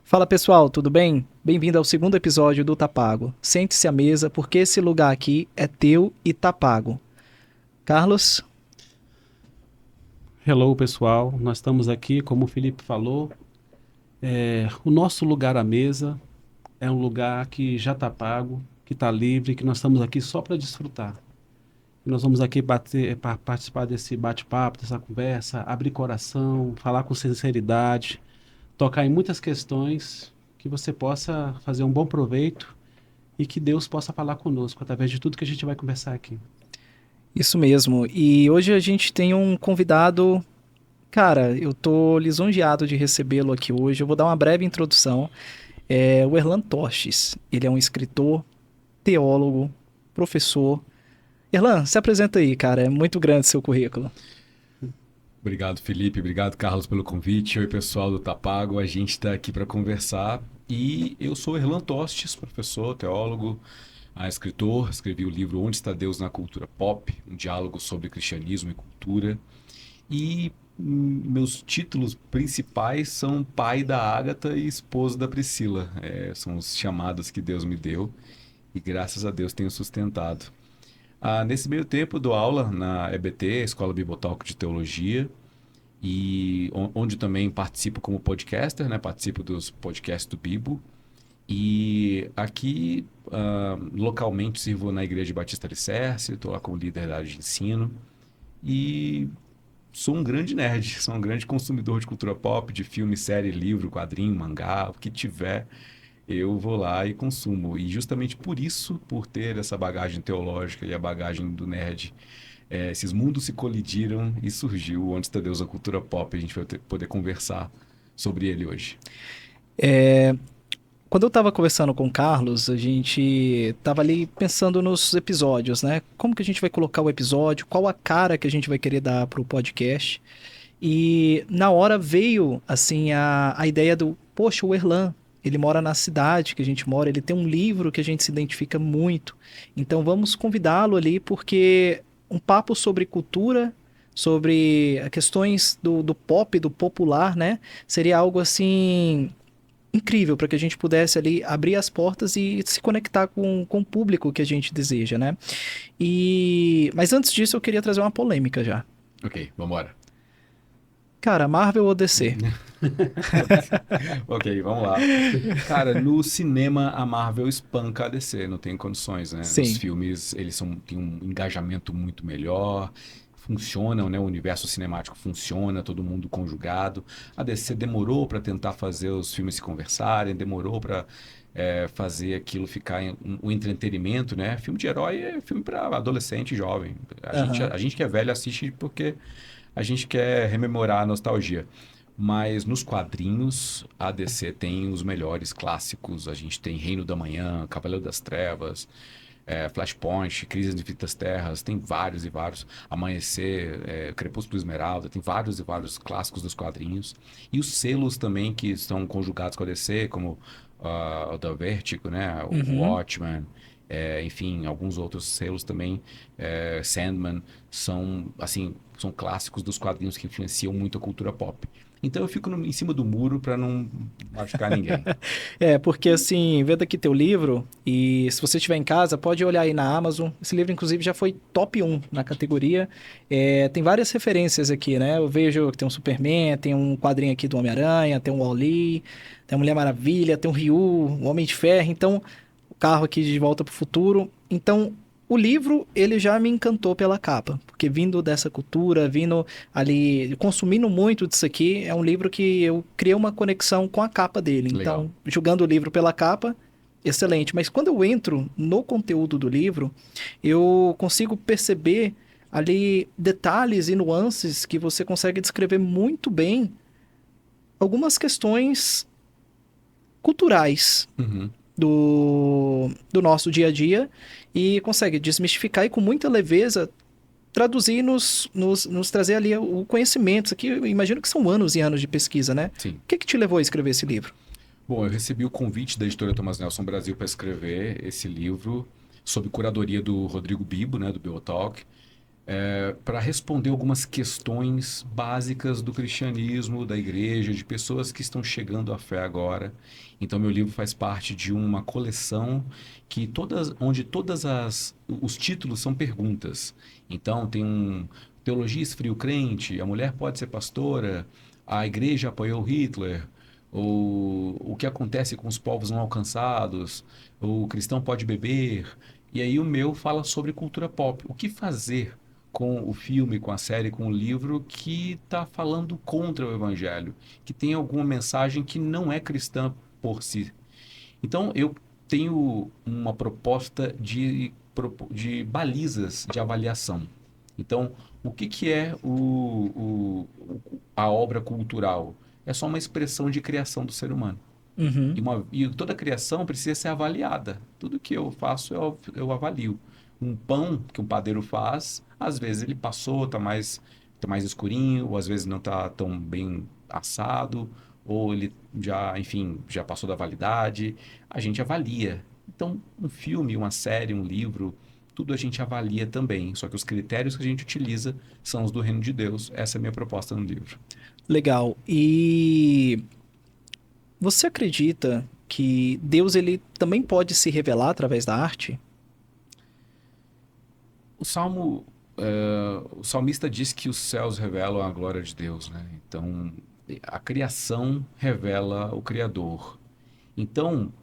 Fala pessoal, tudo bem? Bem-vindo ao segundo episódio do Tá Pago. Sente-se à mesa porque esse lugar aqui é teu e tá pago. Carlos, Hello, pessoal. Nós estamos aqui, como o Felipe falou, o nosso lugar à mesa é um lugar que já está pago, que está livre, que nós estamos aqui só para desfrutar. E nós vamos aqui para participar desse bate-papo, dessa conversa, abrir coração, falar com sinceridade, tocar em muitas questões, que você possa fazer um bom proveito e que Deus possa falar conosco através de tudo que a gente vai conversar aqui. isso mesmo. E hoje a gente tem um convidado. Cara, eu tô lisonjeado de recebê-lo aqui hoje. Eu vou dar uma breve introdução. É o Erlan Tostes. Ele é um escritor, teólogo, professor. Erlan, se apresenta aí, cara. É muito grande seu currículo. Obrigado, Felipe. Obrigado, Carlos, pelo convite. Oi, pessoal do Tapago. A gente está aqui para conversar. E eu sou Erlan Tostes, professor, teólogo, escritor. Escrevi o livro Onde Está Deus na Cultura Pop? Um diálogo sobre cristianismo e cultura. E meus títulos principais são pai da Ágata e esposo da Priscila. São os chamados que Deus me deu e graças a Deus tenho sustentado. Nesse meio tempo, eu dou aula na EBT, Escola Bibotalk de Teologia, e onde também participo como podcaster, né? Participo dos podcasts do Bibo. E aqui, localmente, sirvo na Igreja Batista Alicerce, estou lá como líder da área de ensino. E sou um grande nerd, sou um grande consumidor de cultura pop, de filme, série, livro, quadrinho, mangá, o que tiver, eu vou lá e consumo. E justamente por isso, por ter essa bagagem teológica e a bagagem do nerd, esses mundos se colidiram e surgiu Onde Está Deus, a cultura pop. A gente vai poder conversar sobre ele hoje. Quando eu tava conversando com o Carlos, a gente tava ali pensando nos episódios, né? Como que a gente vai colocar o episódio, qual a cara que a gente vai querer dar pro podcast. E na hora veio, assim, a ideia do, poxa, o Erlan, ele mora na cidade que a gente mora, ele tem um livro que a gente se identifica muito. Então vamos convidá-lo ali, porque um papo sobre cultura, sobre questões do pop, do popular, né? Seria algo assim incrível para que a gente pudesse ali abrir as portas e se conectar com o público que a gente deseja, né? Mas antes disso eu queria trazer uma polêmica já. Ok, vamos embora. Cara, Marvel ou DC? Ok, vamos lá. Cara, no cinema a Marvel espanca a DC, não tem condições, né? Os Sim. filmes, têm um engajamento muito melhor, funcionam, né? O universo cinemático funciona, todo mundo conjugado. A DC demorou para tentar fazer os filmes se conversarem, demorou para fazer aquilo ficar um entretenimento, né? Filme de herói é filme para adolescente e jovem. Aham. A gente que é velho assiste porque a gente quer rememorar a nostalgia. Mas nos quadrinhos, a DC tem os melhores clássicos. A gente tem Reino da Manhã, Cavaleiro das Trevas, Flashpoint, Crise de Infinitas Terras. Tem vários e vários. Amanhecer, Crepúsculo Esmeralda. Tem vários e vários clássicos dos quadrinhos. E os selos também que estão conjugados com a DC, como o da Vertigo, né? O Uhum. Watchmen. Enfim, alguns outros selos também, Sandman, são clássicos dos quadrinhos que influenciam muito a cultura pop. Então eu fico em cima do muro para não machucar ninguém. É, porque assim, vendo aqui teu livro, e se você estiver em casa, pode olhar aí na Amazon. Esse livro, inclusive, já foi top 1 na categoria. É, tem várias referências aqui, né? Eu vejo que tem um Superman, tem um quadrinho aqui do Homem-Aranha, tem um Wall-E, tem a Mulher Maravilha, tem um Ryu, o Homem de Ferro. Então, o carro aqui de Volta para o Futuro. Então, o livro, ele já me encantou pela capa, porque vindo dessa cultura, vindo ali, consumindo muito disso aqui, é um livro que eu criei uma conexão com a capa dele. Legal. Então, julgando o livro pela capa, excelente. Mas quando eu entro no conteúdo do livro, eu consigo perceber ali detalhes e nuances que você consegue descrever muito bem algumas questões culturais Uhum. do nosso dia a dia e consegue desmistificar e com muita leveza traduzir nos trazer ali o conhecimento. Isso aqui eu imagino que são anos e anos de pesquisa, né? Sim. O que que te levou a escrever esse livro? Bom, eu recebi o convite da editora Thomas Nelson Brasil para escrever esse livro sob curadoria do Rodrigo Bibo, né, do Biotalk. para responder algumas questões básicas do cristianismo, da igreja, de pessoas que estão chegando à fé agora. Então, meu livro faz parte de uma coleção onde os títulos são perguntas. Então, tem Teologia esfria o crente, a mulher pode ser pastora, a igreja apoiou Hitler, o que acontece com os povos não alcançados, o cristão pode beber. E aí o meu fala sobre cultura pop. O que fazer com o filme, com a série, com o livro que está falando contra o evangelho, que tem alguma mensagem que não é cristã por si. Então, eu tenho uma proposta de balizas de avaliação. Então, o que é a obra cultural? É só uma expressão de criação do ser humano. Uhum. E toda criação precisa ser avaliada. Tudo que eu faço, eu avalio. Um pão que um padeiro faz, às vezes ele passou, tá mais escurinho, ou às vezes não está tão bem assado, ou ele já, enfim, já passou da validade. A gente avalia. Então, um filme, uma série, um livro, tudo a gente avalia também. Só que os critérios que a gente utiliza são os do reino de Deus. Essa é a minha proposta no livro. Legal. E você acredita que Deus ele também pode se revelar através da arte? O salmista diz que os céus revelam a glória de Deus, né? Então, a criação revela o Criador. Então,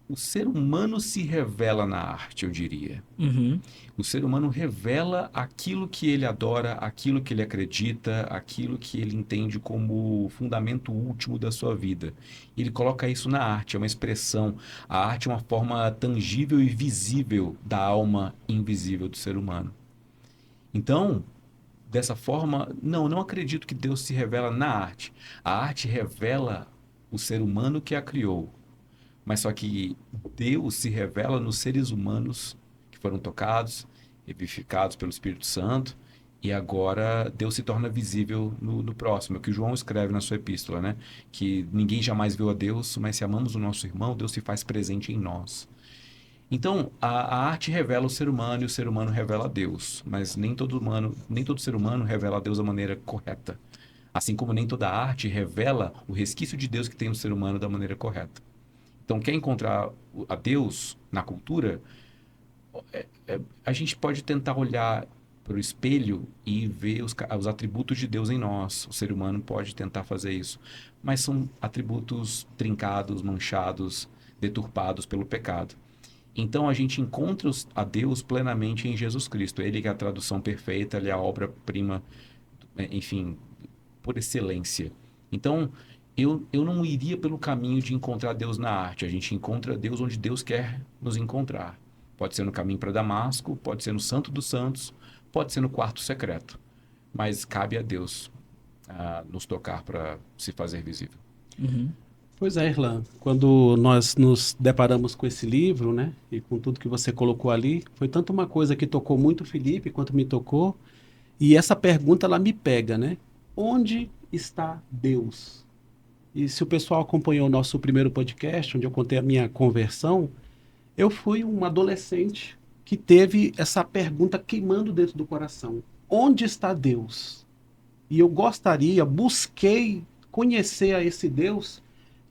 o ser humano se revela na arte, eu diria. Uhum. O ser humano revela aquilo que ele adora, aquilo que ele acredita, aquilo que ele entende como o fundamento último da sua vida. Ele coloca isso na arte, é uma expressão. A arte é uma forma tangível e visível da alma invisível do ser humano. Então, dessa forma, não acredito que Deus se revela na arte. A arte revela o ser humano que a criou. Mas só que Deus se revela nos seres humanos que foram tocados, vivificados pelo Espírito Santo, e agora Deus se torna visível no próximo. É o que João escreve na sua epístola, né? Que ninguém jamais viu a Deus, mas se amamos o nosso irmão, Deus se faz presente em nós. Então, a arte revela o ser humano e o ser humano revela a Deus, mas nem todo ser humano revela a Deus da maneira correta. Assim como nem toda arte revela o resquício de Deus que tem no ser humano da maneira correta. Então, quer encontrar a Deus na cultura, a gente pode tentar olhar para o espelho e ver os atributos de Deus em nós. O ser humano pode tentar fazer isso, mas são atributos trincados, manchados, deturpados pelo pecado. Então, a gente encontra a Deus plenamente em Jesus Cristo. Ele que é a tradução perfeita, ele é a obra-prima, enfim, por excelência. Então, eu não iria pelo caminho de encontrar Deus na arte. A gente encontra Deus onde Deus quer nos encontrar. Pode ser no caminho para Damasco, pode ser no Santo dos Santos, pode ser no quarto secreto. Mas cabe a Deus nos tocar para se fazer visível. Uhum. Pois é, Irlan, quando nós nos deparamos com esse livro, né, e com tudo que você colocou ali, foi tanto uma coisa que tocou muito o Felipe quanto me tocou, e essa pergunta ela me pega, né? Onde está Deus? E se o pessoal acompanhou o nosso primeiro podcast, onde eu contei a minha conversão, eu fui um adolescente que teve essa pergunta queimando dentro do coração. Onde está Deus? E eu busquei conhecer a esse Deus,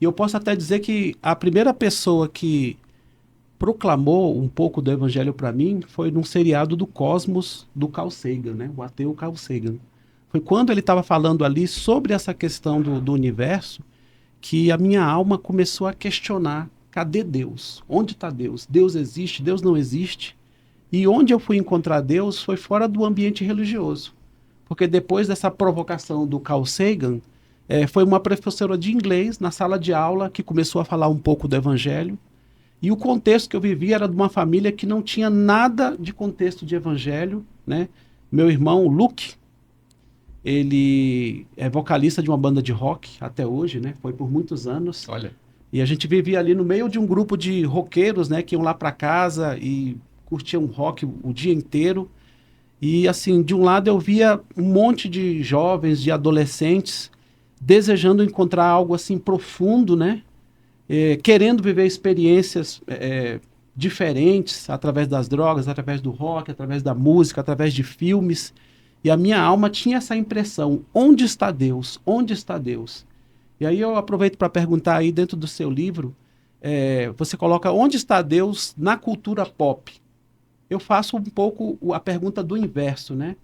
e eu posso até dizer que a primeira pessoa que proclamou um pouco do evangelho para mim foi num seriado do Cosmos, do Carl Sagan, né? O ateu Carl Sagan. Foi quando ele estava falando ali sobre essa questão do universo que a minha alma começou a questionar: cadê Deus? Onde está Deus? Deus existe? Deus não existe? E onde eu fui encontrar Deus foi fora do ambiente religioso. Porque depois dessa provocação do Carl Sagan, foi uma professora de inglês na sala de aula que começou a falar um pouco do evangelho. E o contexto que eu vivia era de uma família que não tinha nada de contexto de evangelho, né? Meu irmão, Luke, ele é vocalista de uma banda de rock até hoje, né? Foi por muitos anos. Olha. E a gente vivia ali no meio de um grupo de roqueiros, né? Que iam lá para casa e curtiam rock o dia inteiro. E assim, de um lado eu via um monte de jovens, de adolescentes, desejando encontrar algo assim profundo, né? Querendo viver experiências diferentes através das drogas, através do rock, através da música, através de filmes. E a minha alma tinha essa impressão: onde está Deus? Onde está Deus? E aí eu aproveito para perguntar aí dentro do seu livro, você coloca onde está Deus na cultura pop? Eu faço um pouco a pergunta do inverso, né?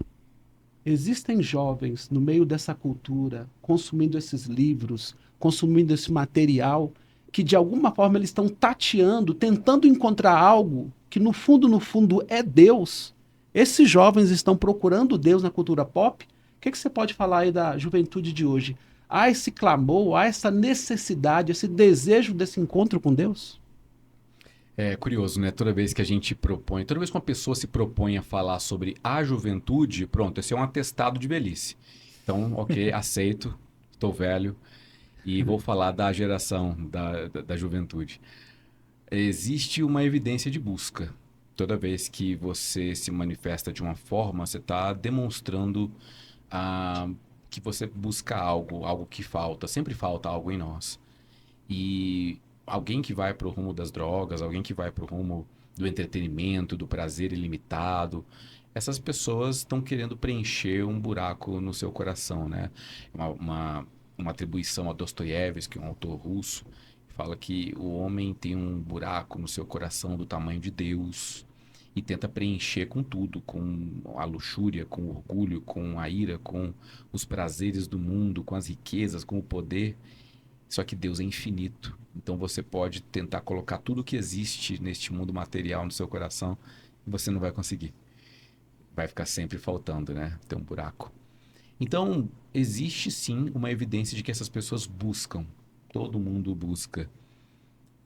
Existem jovens no meio dessa cultura, consumindo esses livros, consumindo esse material, que de alguma forma eles estão tateando, tentando encontrar algo que no fundo é Deus. Esses jovens estão procurando Deus na cultura pop. O que você pode falar aí da juventude de hoje? Há esse clamor, há essa necessidade, esse desejo desse encontro com Deus? É curioso, né? Toda vez que a gente propõe, toda vez que uma pessoa se propõe a falar sobre a juventude, pronto, esse é um atestado de velhice. Então, ok, aceito, estou velho e vou falar da geração da juventude. Existe uma evidência de busca. Toda vez que você se manifesta de uma forma, você está demonstrando que você busca algo, algo que falta. Sempre falta algo em nós. E alguém que vai para o rumo das drogas, alguém que vai para o rumo do entretenimento, do prazer ilimitado, essas pessoas estão querendo preencher um buraco no seu coração, né? Uma atribuição a Dostoiévski, um autor russo, fala que o homem tem um buraco no seu coração do tamanho de Deus e tenta preencher com tudo, com a luxúria, com o orgulho, com a ira, com os prazeres do mundo, com as riquezas, com o poder. Só que Deus é infinito. Então você pode tentar colocar tudo que existe neste mundo material no seu coração e você não vai conseguir. Vai ficar sempre faltando, né? Tem um buraco. Então, existe sim uma evidência de que essas pessoas buscam. Todo mundo busca.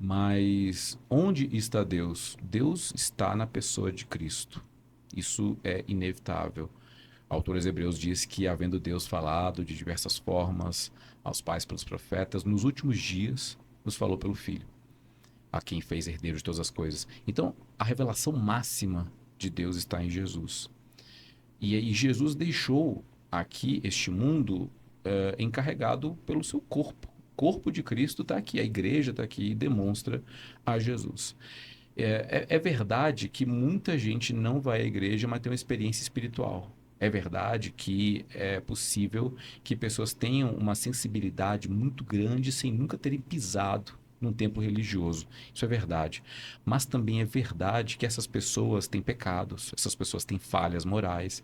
Mas onde está Deus? Deus está na pessoa de Cristo. Isso é inevitável. O autor aos Hebreus diz que, havendo Deus falado de diversas formas aos pais pelos profetas, nos últimos dias nos falou pelo Filho, a quem fez herdeiro de todas as coisas. Então, a revelação máxima de Deus está em Jesus. E aí Jesus deixou aqui este mundo encarregado pelo seu corpo. O corpo de Cristo está aqui, a igreja está aqui e demonstra a Jesus. É verdade que muita gente não vai à igreja, mas tem uma experiência espiritual. É verdade que é possível que pessoas tenham uma sensibilidade muito grande sem nunca terem pisado num templo religioso. Isso é verdade. Mas também é verdade que essas pessoas têm pecados, essas pessoas têm falhas morais.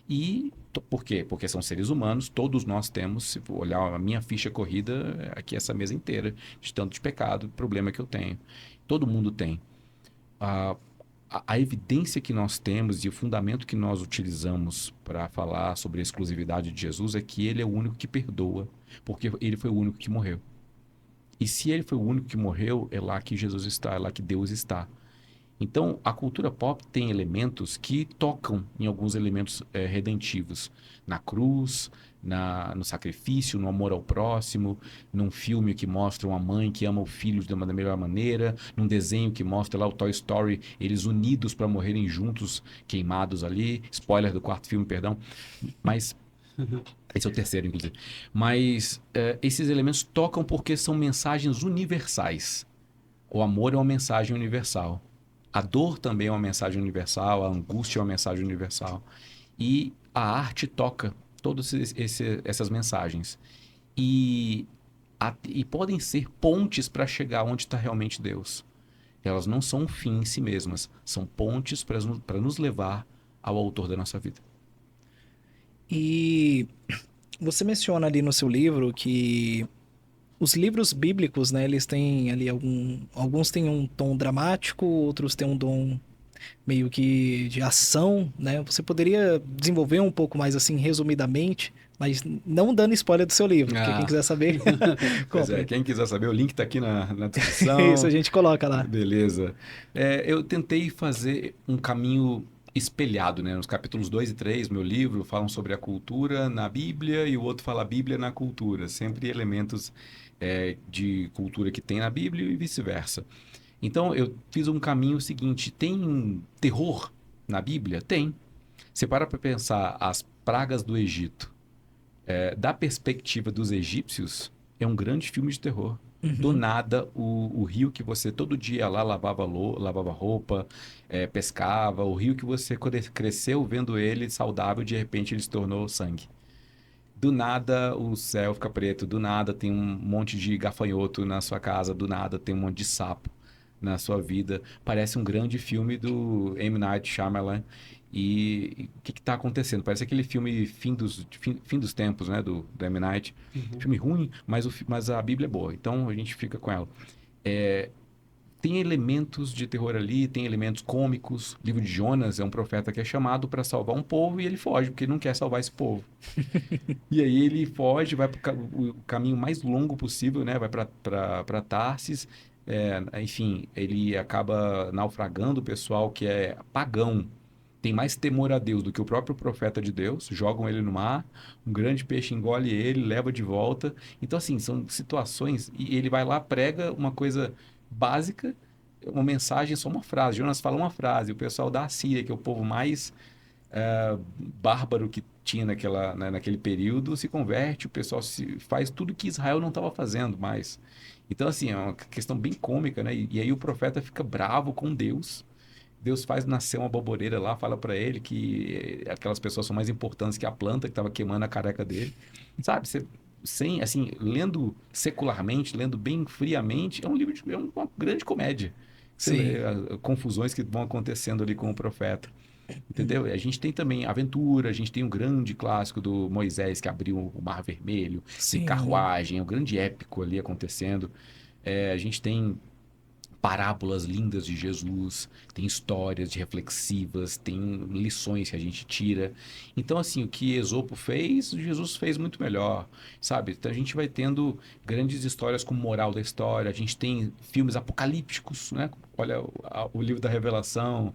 E por quê? Porque são seres humanos, todos nós temos, se for olhar a minha ficha corrida, aqui essa mesa inteira, de tanto de pecado, problema que eu tenho. Todo mundo tem. A evidência que nós temos e o fundamento que nós utilizamos para falar sobre a exclusividade de Jesus é que ele é o único que perdoa, porque ele foi o único que morreu. E se ele foi o único que morreu, é lá que Jesus está, é lá que Deus está. Então, a cultura pop tem elementos que tocam em alguns elementos redentivos. Na cruz, no sacrifício, no amor ao próximo, num filme que mostra uma mãe que ama o filho da melhor maneira, num desenho que mostra lá o Toy Story, eles unidos para morrerem juntos, queimados ali. Spoiler do quarto filme, perdão. Mas esse é o terceiro, inclusive. Mas esses elementos tocam porque são mensagens universais. O amor é uma mensagem universal. A dor também é uma mensagem universal, a angústia é uma mensagem universal. E a arte toca todas essas mensagens. E podem ser pontes para chegar onde está realmente Deus. Elas não são um fim em si mesmas, são pontes para nos levar ao autor da nossa vida. E você menciona ali no seu livro que os livros bíblicos, né, eles têm ali alguns têm um tom dramático, outros têm um tom meio que de ação, né? Você poderia desenvolver um pouco mais assim, resumidamente, mas não dando spoiler do seu livro, porque quem quiser saber, pois compra. quem quiser saber, o link está aqui na descrição. Isso a gente coloca lá. Beleza. Eu tentei fazer um caminho espelhado, né? Nos capítulos 2 e 3, meu livro, falam sobre a cultura na Bíblia e o outro fala a Bíblia na cultura. Sempre elementos de cultura que tem na Bíblia e vice-versa. Então, eu fiz um caminho seguinte. Tem terror na Bíblia? Tem. Você para pensar as pragas do Egito. Da perspectiva dos egípcios, é um grande filme de terror. Do Uhum. nada, o rio que você todo dia lá lavava roupa, pescava, o rio que você cresceu vendo ele saudável, de repente ele se tornou sangue. Do nada o céu fica preto, do nada tem um monte de gafanhoto na sua casa, do nada tem um monte de sapo na sua vida. Parece um grande filme do M. Night Shyamalan. E o que está acontecendo? Parece aquele filme fim dos tempos, né, do M. Night. Uhum. Filme ruim, mas a Bíblia é boa, então a gente fica com ela. É, tem elementos de terror ali, tem elementos cômicos. O livro de Jonas é um profeta que é chamado para salvar um povo e ele foge, porque ele não quer salvar esse povo. E aí ele foge, vai para o caminho mais longo possível, né? Vai para Tarsis. Enfim, ele acaba naufragando o pessoal que é pagão. Tem mais temor a Deus do que o próprio profeta de Deus. Jogam ele no mar, um grande peixe engole ele, leva de volta. Então, assim, são situações. E ele vai lá, prega uma coisa básica, uma mensagem, só uma frase. Jonas fala uma frase. O pessoal da Síria, que é o povo mais bárbaro que tinha naquele período, se converte, o pessoal faz tudo que Israel não estava fazendo mais. Então, assim, é uma questão bem cômica, né? E aí o profeta fica bravo com Deus. Deus faz nascer uma baboreira lá, fala para ele que aquelas pessoas são mais importantes que a planta que estava queimando a careca dele. Sabe? Sem, assim, lendo secularmente, lendo bem friamente, é um livro, é uma grande comédia. Você Sim. vê confusões que vão acontecendo ali com o profeta. Entendeu? A gente tem também aventura, a gente tem um grande clássico do Moisés que abriu o Mar Vermelho, tem Sim. carruagem, é um grande épico ali acontecendo. A gente tem parábolas lindas de Jesus, tem histórias de reflexivas, tem lições que a gente tira. Então, assim, o que Esopo fez, Jesus fez muito melhor, sabe? Então, a gente vai tendo grandes histórias como moral da história, a gente tem filmes apocalípticos, né? Olha o livro da Revelação,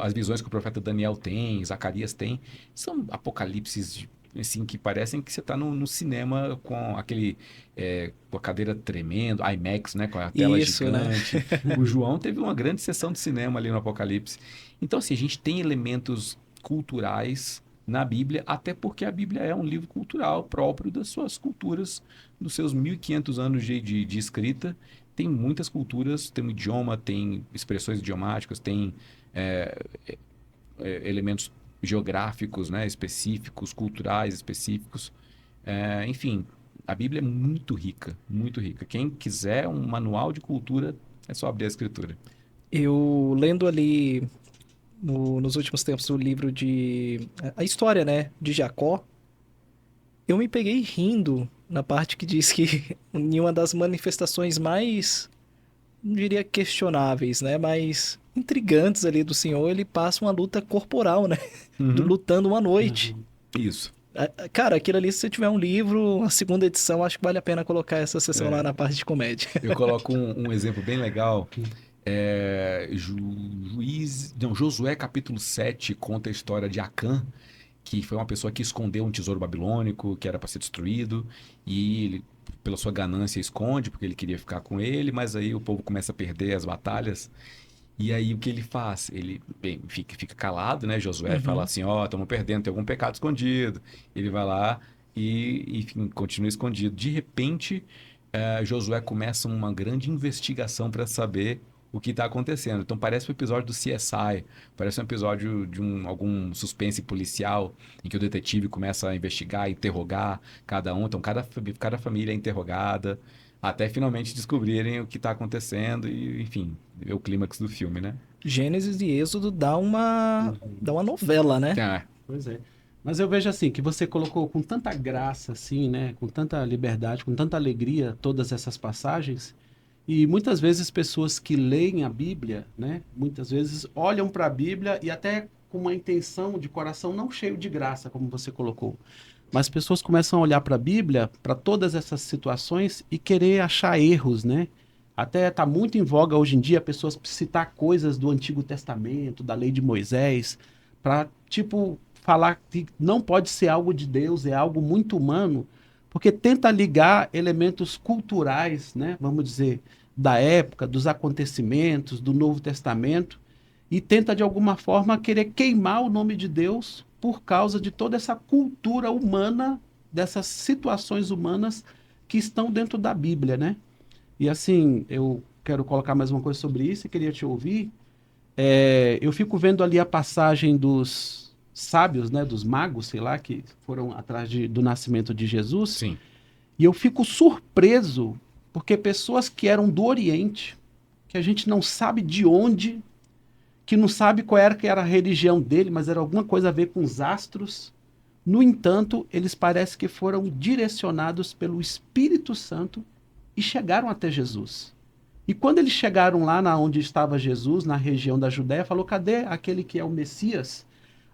as visões que o profeta Daniel tem, Zacarias tem, são apocalipses assim, que parecem que você está no cinema com com a cadeira tremendo, IMAX, né, com a tela Isso, né? gigante. O João teve uma grande sessão de cinema ali no Apocalipse. Então, assim, a gente tem elementos culturais na Bíblia, até porque a Bíblia é um livro cultural próprio das suas culturas, dos seus 1500 anos de escrita. Tem muitas culturas, tem um idioma, tem expressões idiomáticas, tem é, elementos geográficos, né, específicos, culturais específicos. Enfim, a Bíblia é muito rica, muito rica. Quem quiser um manual de cultura, é só abrir a escritura. Eu lendo ali nos últimos tempos o livro de... A história, né? De Jacó, eu me peguei rindo na parte que diz que em uma das manifestações mais, não diria questionáveis, né? Mas intrigantes ali do Senhor, ele passa uma luta corporal, né? Uhum. Lutando uma noite. Uhum. Isso. Cara, aquilo ali, se você tiver um livro, a segunda edição, acho que vale a pena colocar essa sessão lá É. na parte de comédia. Eu coloco um exemplo bem legal. Josué capítulo 7 conta a história de Acã, que foi uma pessoa que escondeu um tesouro babilônico que era para ser destruído, e ele, pela sua ganância, esconde, porque ele queria ficar com ele, mas aí o povo começa a perder as batalhas. E aí o que ele faz? Ele bem, fica calado, né? Josué fala Uhum. assim, ó, estamos perdendo, tem algum pecado escondido. Ele vai lá e enfim, continua escondido. De repente, Josué começa uma grande investigação para saber o que está acontecendo. Então parece um episódio do CSI, parece um episódio de algum suspense policial em que o detetive começa a investigar, interrogar cada um. Então cada família é interrogada até finalmente descobrirem o que está acontecendo e, enfim, ver o clímax do filme, né? Gênesis e Êxodo dá Uhum. uma novela, né? Pois é. Mas eu vejo assim, que você colocou com tanta graça, assim, né? Com tanta liberdade, com tanta alegria, todas essas passagens. E muitas vezes pessoas que leem a Bíblia, né? Muitas vezes olham para a Bíblia e até com uma intenção de coração não cheio de graça, como você colocou. Mas pessoas começam a olhar para a Bíblia, para todas essas situações e querer achar erros, né? Até está muito em voga hoje em dia pessoas citar coisas do Antigo Testamento, da lei de Moisés, para, tipo, falar que não pode ser algo de Deus, é algo muito humano, porque tenta ligar elementos culturais, né? Vamos dizer, da época, dos acontecimentos, do Novo Testamento, e tenta de alguma forma querer queimar o nome de Deus por causa de toda essa cultura humana, dessas situações humanas que estão dentro da Bíblia, né? E assim, eu quero colocar mais uma coisa sobre isso e queria te ouvir. Eu fico vendo ali a passagem dos sábios, né, dos magos, sei lá, que foram atrás do nascimento de Jesus, Sim. e eu fico surpreso porque pessoas que eram do Oriente, que a gente não sabe de onde, que não sabe que era a religião dele, mas era alguma coisa a ver com os astros. No entanto, eles parecem que foram direcionados pelo Espírito Santo e chegaram até Jesus. E quando eles chegaram lá na onde estava Jesus, na região da Judéia, falou: cadê aquele que é o Messias?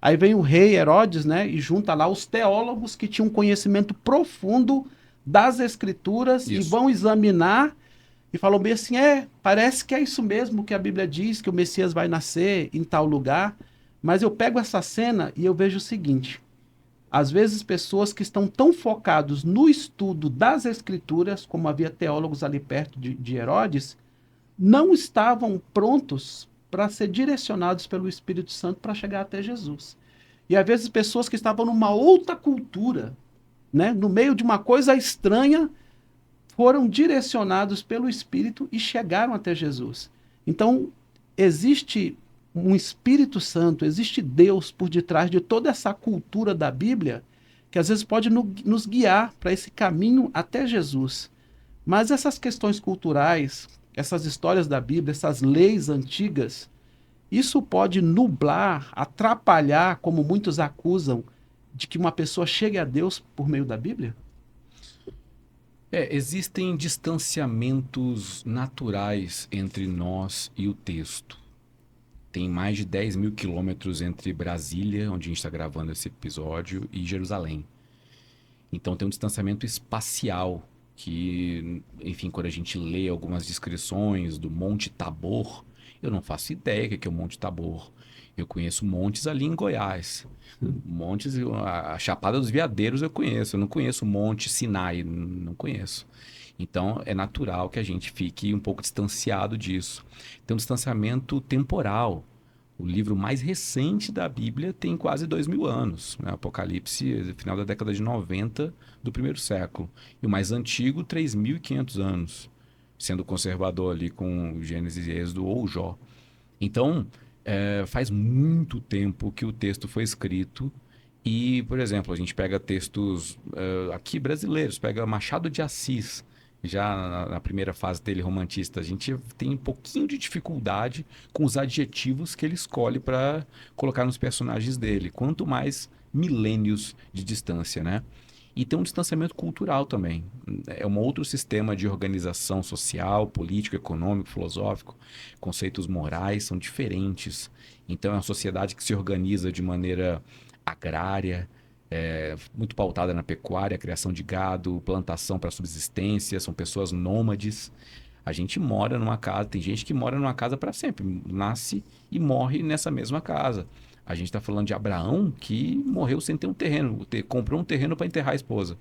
Aí vem o rei Herodes, né, e junta lá os teólogos que tinham conhecimento profundo das Escrituras e Isso. vão examinar e falou bem assim: parece que é isso mesmo que a Bíblia diz, que o Messias vai nascer em tal lugar. Mas eu pego essa cena e eu vejo o seguinte: às vezes pessoas que estão tão focados no estudo das Escrituras, como havia teólogos ali perto de Herodes, não estavam prontos para ser direcionados pelo Espírito Santo para chegar até Jesus. E às vezes pessoas que estavam numa outra cultura, né, no meio de uma coisa estranha, foram direcionados pelo Espírito e chegaram até Jesus. Então, existe um Espírito Santo, existe Deus por detrás de toda essa cultura da Bíblia, que às vezes pode nos guiar para esse caminho até Jesus. Mas essas questões culturais, essas histórias da Bíblia, essas leis antigas, isso pode nublar, atrapalhar, como muitos acusam, de que uma pessoa chegue a Deus por meio da Bíblia? Existem distanciamentos naturais entre nós e o texto. Tem mais de 10 mil quilômetros entre Brasília, onde a gente está gravando esse episódio, e Jerusalém. Então tem um distanciamento espacial que, enfim, quando a gente lê algumas descrições do Monte Tabor, eu não faço ideia do que é o Monte Tabor. Eu conheço montes ali em Goiás. Montes, a Chapada dos Veadeiros eu conheço. Eu não conheço o Monte Sinai, não conheço. Então é natural que a gente fique um pouco distanciado disso. Tem um distanciamento temporal. O livro mais recente da Bíblia tem quase 2000 anos, né? Apocalipse, final da década de 90 do primeiro século. E o mais antigo, 3.500 anos, sendo conservador ali com Gênesis e Êxodo ou Jó. Então, faz muito tempo que o texto foi escrito e, por exemplo, a gente pega textos aqui brasileiros, pega Machado de Assis, já na primeira fase dele romantista, a gente tem um pouquinho de dificuldade com os adjetivos que ele escolhe para colocar nos personagens dele. Quanto mais milênios de distância, né? E tem um distanciamento cultural também. É um outro sistema de organização social, político, econômico, filosófico. Conceitos morais são diferentes. Então é uma sociedade que se organiza de maneira agrária, muito pautada na pecuária, criação de gado, plantação para subsistência, são pessoas nômades. A gente mora numa casa, tem gente que mora numa casa para sempre, nasce e morre nessa mesma casa. A gente está falando de Abraão que morreu sem ter um terreno, comprou um terreno para enterrar a esposa.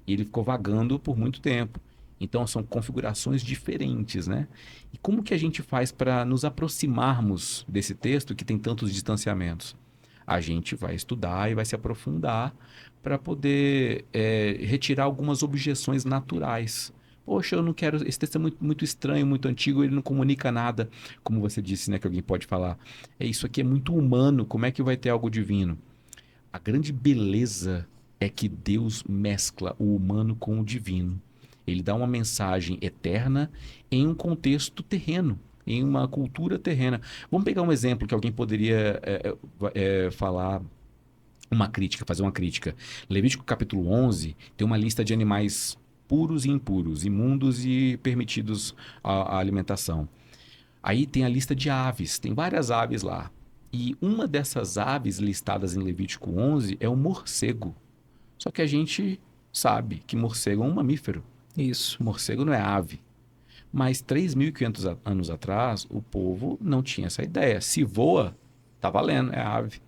E ele ficou vagando por muito tempo. Então são configurações diferentes, né? E como que a gente faz para nos aproximarmos desse texto que tem tantos distanciamentos? A gente vai estudar e vai se aprofundar para poder retirar algumas objeções naturais. Poxa, eu não quero. Esse texto é muito, muito estranho, muito antigo, ele não comunica nada. Como você disse, né? Que alguém pode falar. Isso aqui é muito humano, como é que vai ter algo divino? A grande beleza é que Deus mescla o humano com o divino. Ele dá uma mensagem eterna em um contexto terreno, em uma cultura terrena. Vamos pegar um exemplo que alguém poderia falar uma crítica, fazer uma crítica. Levítico capítulo 11 tem uma lista de animais puros e impuros, imundos e permitidos à alimentação. Aí tem a lista de aves, tem várias aves lá. E uma dessas aves listadas em Levítico 11 é o morcego. Só que a gente sabe que morcego é um mamífero. Isso. Morcego não é ave. Mas 3.500 anos atrás, o povo não tinha essa ideia. Se voa, tá valendo, é ave.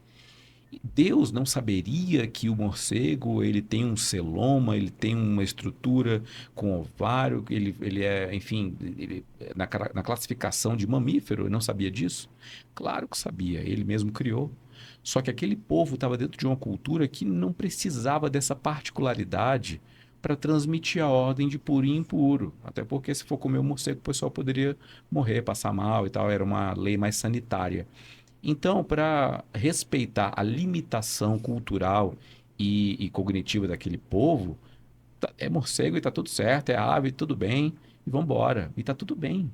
Deus não saberia que o morcego ele tem um celoma, ele tem uma estrutura com ovário, ele é, enfim, na classificação de mamífero, ele não sabia disso? Claro que sabia, ele mesmo criou. Só que aquele povo estava dentro de uma cultura que não precisava dessa particularidade para transmitir a ordem de puro e impuro. Até porque se for comer um morcego, o pessoal poderia morrer, passar mal e tal. Era uma lei mais sanitária. Então, para respeitar a limitação cultural e cognitiva daquele povo, é morcego e tá tudo certo, é ave, tudo bem, e vamos embora. E tá tudo bem.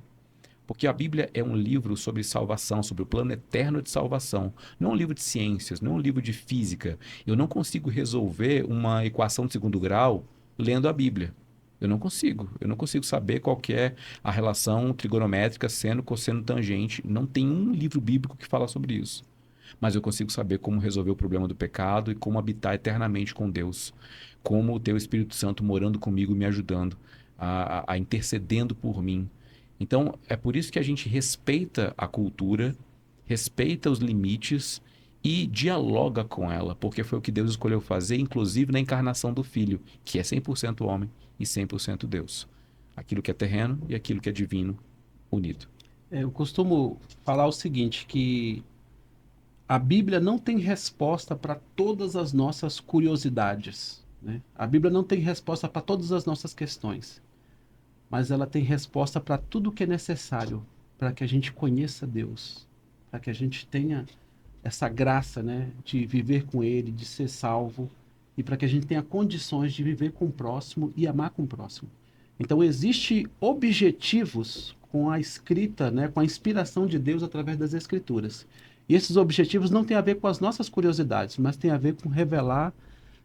Porque a Bíblia é um livro sobre salvação, sobre o plano eterno de salvação. Não é um livro de ciências, não é um livro de física. Eu não consigo resolver uma equação de segundo grau lendo a Bíblia. Eu não consigo. Eu não consigo saber qual que é a relação trigonométrica seno, cosseno, tangente. Não tem um livro bíblico que fala sobre isso. Mas eu consigo saber como resolver o problema do pecado e como habitar eternamente com Deus. Como ter o Espírito Santo morando comigo e me ajudando, a intercedendo por mim. Então, é por isso que a gente respeita a cultura, respeita os limites e dialoga com ela, porque foi o que Deus escolheu fazer, inclusive na encarnação do Filho, que é 100% homem e 100% Deus. Aquilo que é terreno e aquilo que é divino, unido. Eu costumo falar o seguinte, que a Bíblia não tem resposta para todas as nossas curiosidades, né? A Bíblia não tem resposta para todas as nossas questões, mas ela tem resposta para tudo que é necessário para que a gente conheça Deus, para que a gente tenha essa graça, né, de viver com Ele, de ser salvo, e para que a gente tenha condições de viver com o próximo e amar com o próximo. Então, existem objetivos com a escrita, né, com a inspiração de Deus através das Escrituras. E esses objetivos não têm a ver com as nossas curiosidades, mas têm a ver com revelar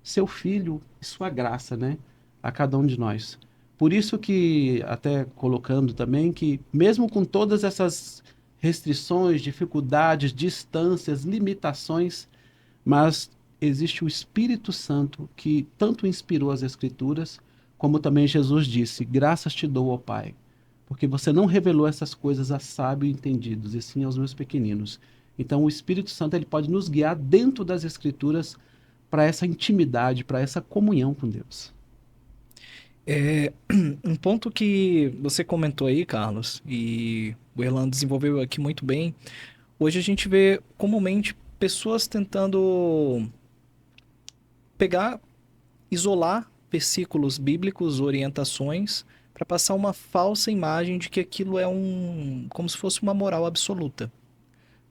seu Filho e sua graça, né, a cada um de nós. Por isso que, até colocando também, que mesmo com todas essas restrições, dificuldades, distâncias, limitações, mas existe o Espírito Santo que tanto inspirou as Escrituras, como também Jesus disse, graças te dou, ó Pai, porque você não revelou essas coisas a sábios e entendidos, e sim aos meus pequeninos. Então o Espírito Santo ele pode nos guiar dentro das Escrituras para essa intimidade, para essa comunhão com Deus. Um ponto que você comentou aí, Carlos, e o Erlan desenvolveu aqui muito bem. Hoje a gente vê comumente pessoas tentando isolar versículos bíblicos, orientações, para passar uma falsa imagem de que aquilo é como se fosse uma moral absoluta.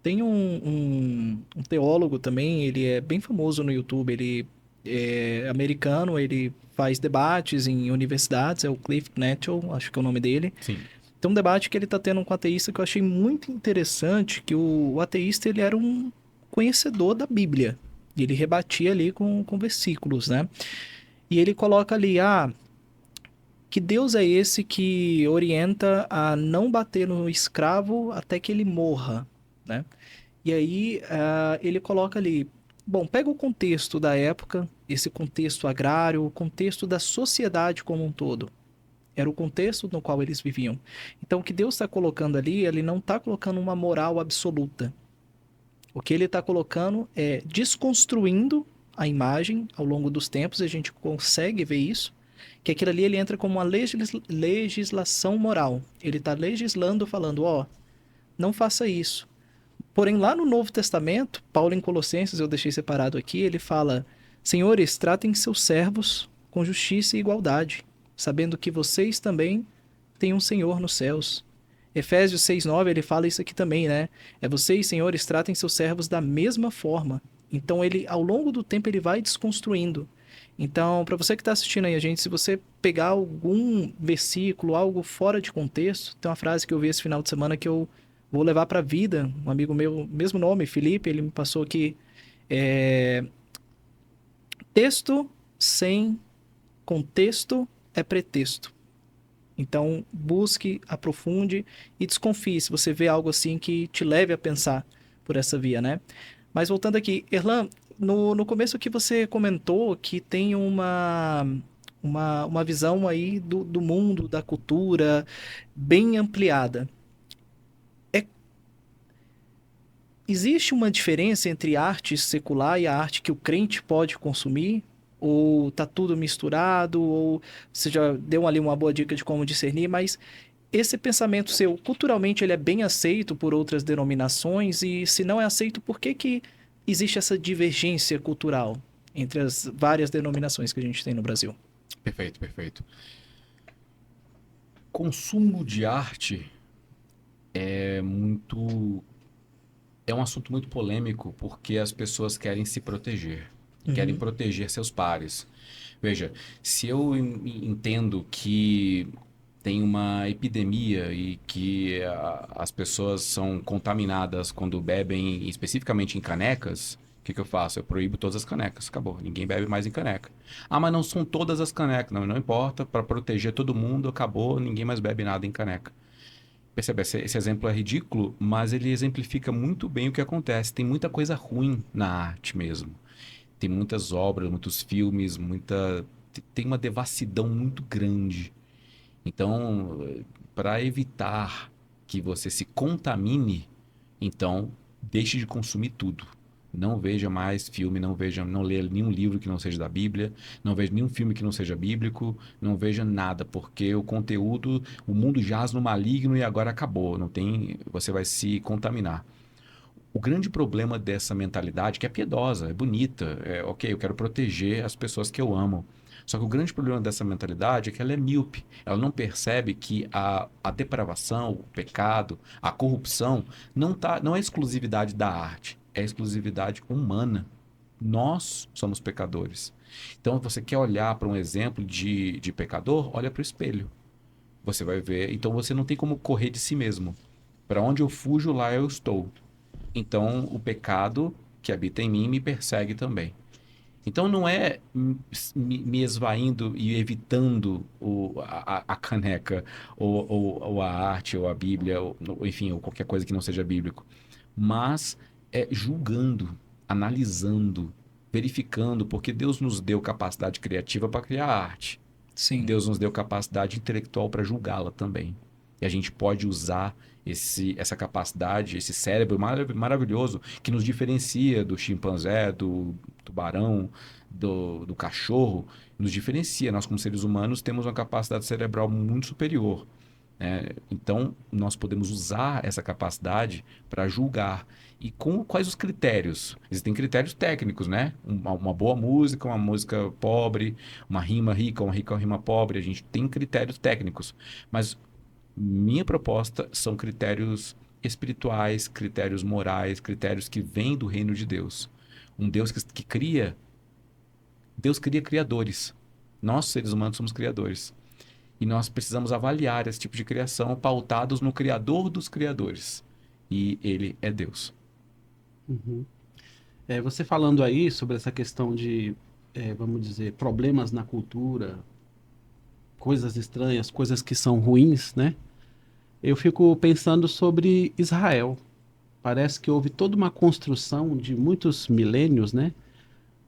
Tem um teólogo também, ele é bem famoso no YouTube, ele é americano, ele faz debates em universidades, é o Cliff Netchell, acho que é o nome dele. Sim. Tem um debate que ele está tendo com um ateísta que eu achei muito interessante, que o ateísta ele era um conhecedor da Bíblia. E ele rebatia ali com versículos, né? E ele coloca ali, que Deus é esse que orienta a não bater no escravo até que ele morra, né? E aí ele coloca ali, bom, pega o contexto da época, esse contexto agrário, o contexto da sociedade como um todo. Era o contexto no qual eles viviam. Então, o que Deus está colocando ali, ele não está colocando uma moral absoluta. O que ele está colocando é desconstruindo a imagem ao longo dos tempos, e a gente consegue ver isso, que aquilo ali ele entra como uma legislação moral. Ele está legislando, falando, não faça isso. Porém, lá no Novo Testamento, Paulo em Colossenses, eu deixei separado aqui, ele fala, senhores, tratem seus servos com justiça e igualdade, sabendo que vocês também têm um Senhor nos céus. Efésios 6:9, ele fala isso aqui também, né? Vocês, senhores, tratem seus servos da mesma forma. Então, ele, ao longo do tempo, ele vai desconstruindo. Então, para você que está assistindo aí a gente, se você pegar algum versículo, algo fora de contexto, tem uma frase que eu vi esse final de semana que eu vou levar para a vida. Um amigo meu, mesmo nome, Felipe, ele me passou aqui. Texto sem contexto é pretexto. Então, busque, aprofunde e desconfie se você vê algo assim que te leve a pensar por essa via, né? Mas voltando aqui, Erlan, no começo que você comentou que tem uma visão aí do mundo, da cultura, bem ampliada. Existe uma diferença entre a arte secular e a arte que o crente pode consumir? Ou tá tudo misturado, ou você já deu ali uma boa dica de como discernir, mas esse pensamento seu, culturalmente, ele é bem aceito por outras denominações, e se não é aceito, por que existe essa divergência cultural entre as várias denominações que a gente tem no Brasil? Perfeito, perfeito. Consumo de arte é muito. É um assunto muito polêmico porque as pessoas querem se proteger. Querem Uhum. proteger seus pares. Veja, se eu entendo que tem uma epidemia e que as pessoas são contaminadas quando bebem, especificamente em canecas, o que que eu faço? Eu proíbo todas as canecas. Acabou. Ninguém bebe mais em caneca. Ah, mas não são todas as canecas. Não, não importa. Para proteger todo mundo, acabou. Ninguém mais bebe nada em caneca. Percebe? Esse exemplo é ridículo, mas ele exemplifica muito bem o que acontece. Tem muita coisa ruim na arte mesmo. Tem muitas obras, muitos filmes, tem uma devassidão muito grande. Então, para evitar que você se contamine, então deixe de consumir tudo. Não veja mais filme, não leia nenhum livro que não seja da Bíblia, não veja nenhum filme que não seja bíblico, não veja nada, porque o conteúdo, o mundo jaz no maligno e agora acabou, não tem, você vai se contaminar. O grande problema dessa mentalidade, que é piedosa, é bonita, é ok, eu quero proteger as pessoas que eu amo. Só que o grande problema dessa mentalidade é que ela é míope. Ela não percebe que a depravação, o pecado, a corrupção não é exclusividade da arte, é exclusividade humana. Nós somos pecadores. Então, você quer olhar para um exemplo de pecador? Olha para o espelho. Você vai ver. Então, você não tem como correr de si mesmo. Para onde eu fujo, lá eu estou. Então, o pecado que habita em mim me persegue também. Então, não é me esvaindo e evitando a caneca, ou a arte, ou a Bíblia, ou, enfim, ou qualquer coisa que não seja bíblico, mas é julgando, analisando, verificando, porque Deus nos deu capacidade criativa para criar arte. Sim. Deus nos deu capacidade intelectual para julgá-la também. E a gente pode usar essa capacidade, esse cérebro maravilhoso que nos diferencia do chimpanzé, do tubarão, do cachorro, nos diferencia. Nós, como seres humanos, temos uma capacidade cerebral muito superior, né? Então, nós podemos usar essa capacidade para julgar. E com quais os critérios? Existem critérios técnicos, né? Uma boa música, uma música pobre, uma rima rica, uma rima pobre. A gente tem critérios técnicos. Mas minha proposta são critérios espirituais, critérios morais, critérios que vêm do reino de Deus. Um Deus que cria. Deus cria criadores. Nós, seres humanos, somos criadores. E nós precisamos avaliar esse tipo de criação pautados no Criador dos criadores. E ele é Deus. Uhum. Você falando aí sobre essa questão de, vamos dizer, problemas na cultura, coisas estranhas, coisas que são ruins, né? Eu fico pensando sobre Israel. Parece que houve toda uma construção de muitos milênios, né?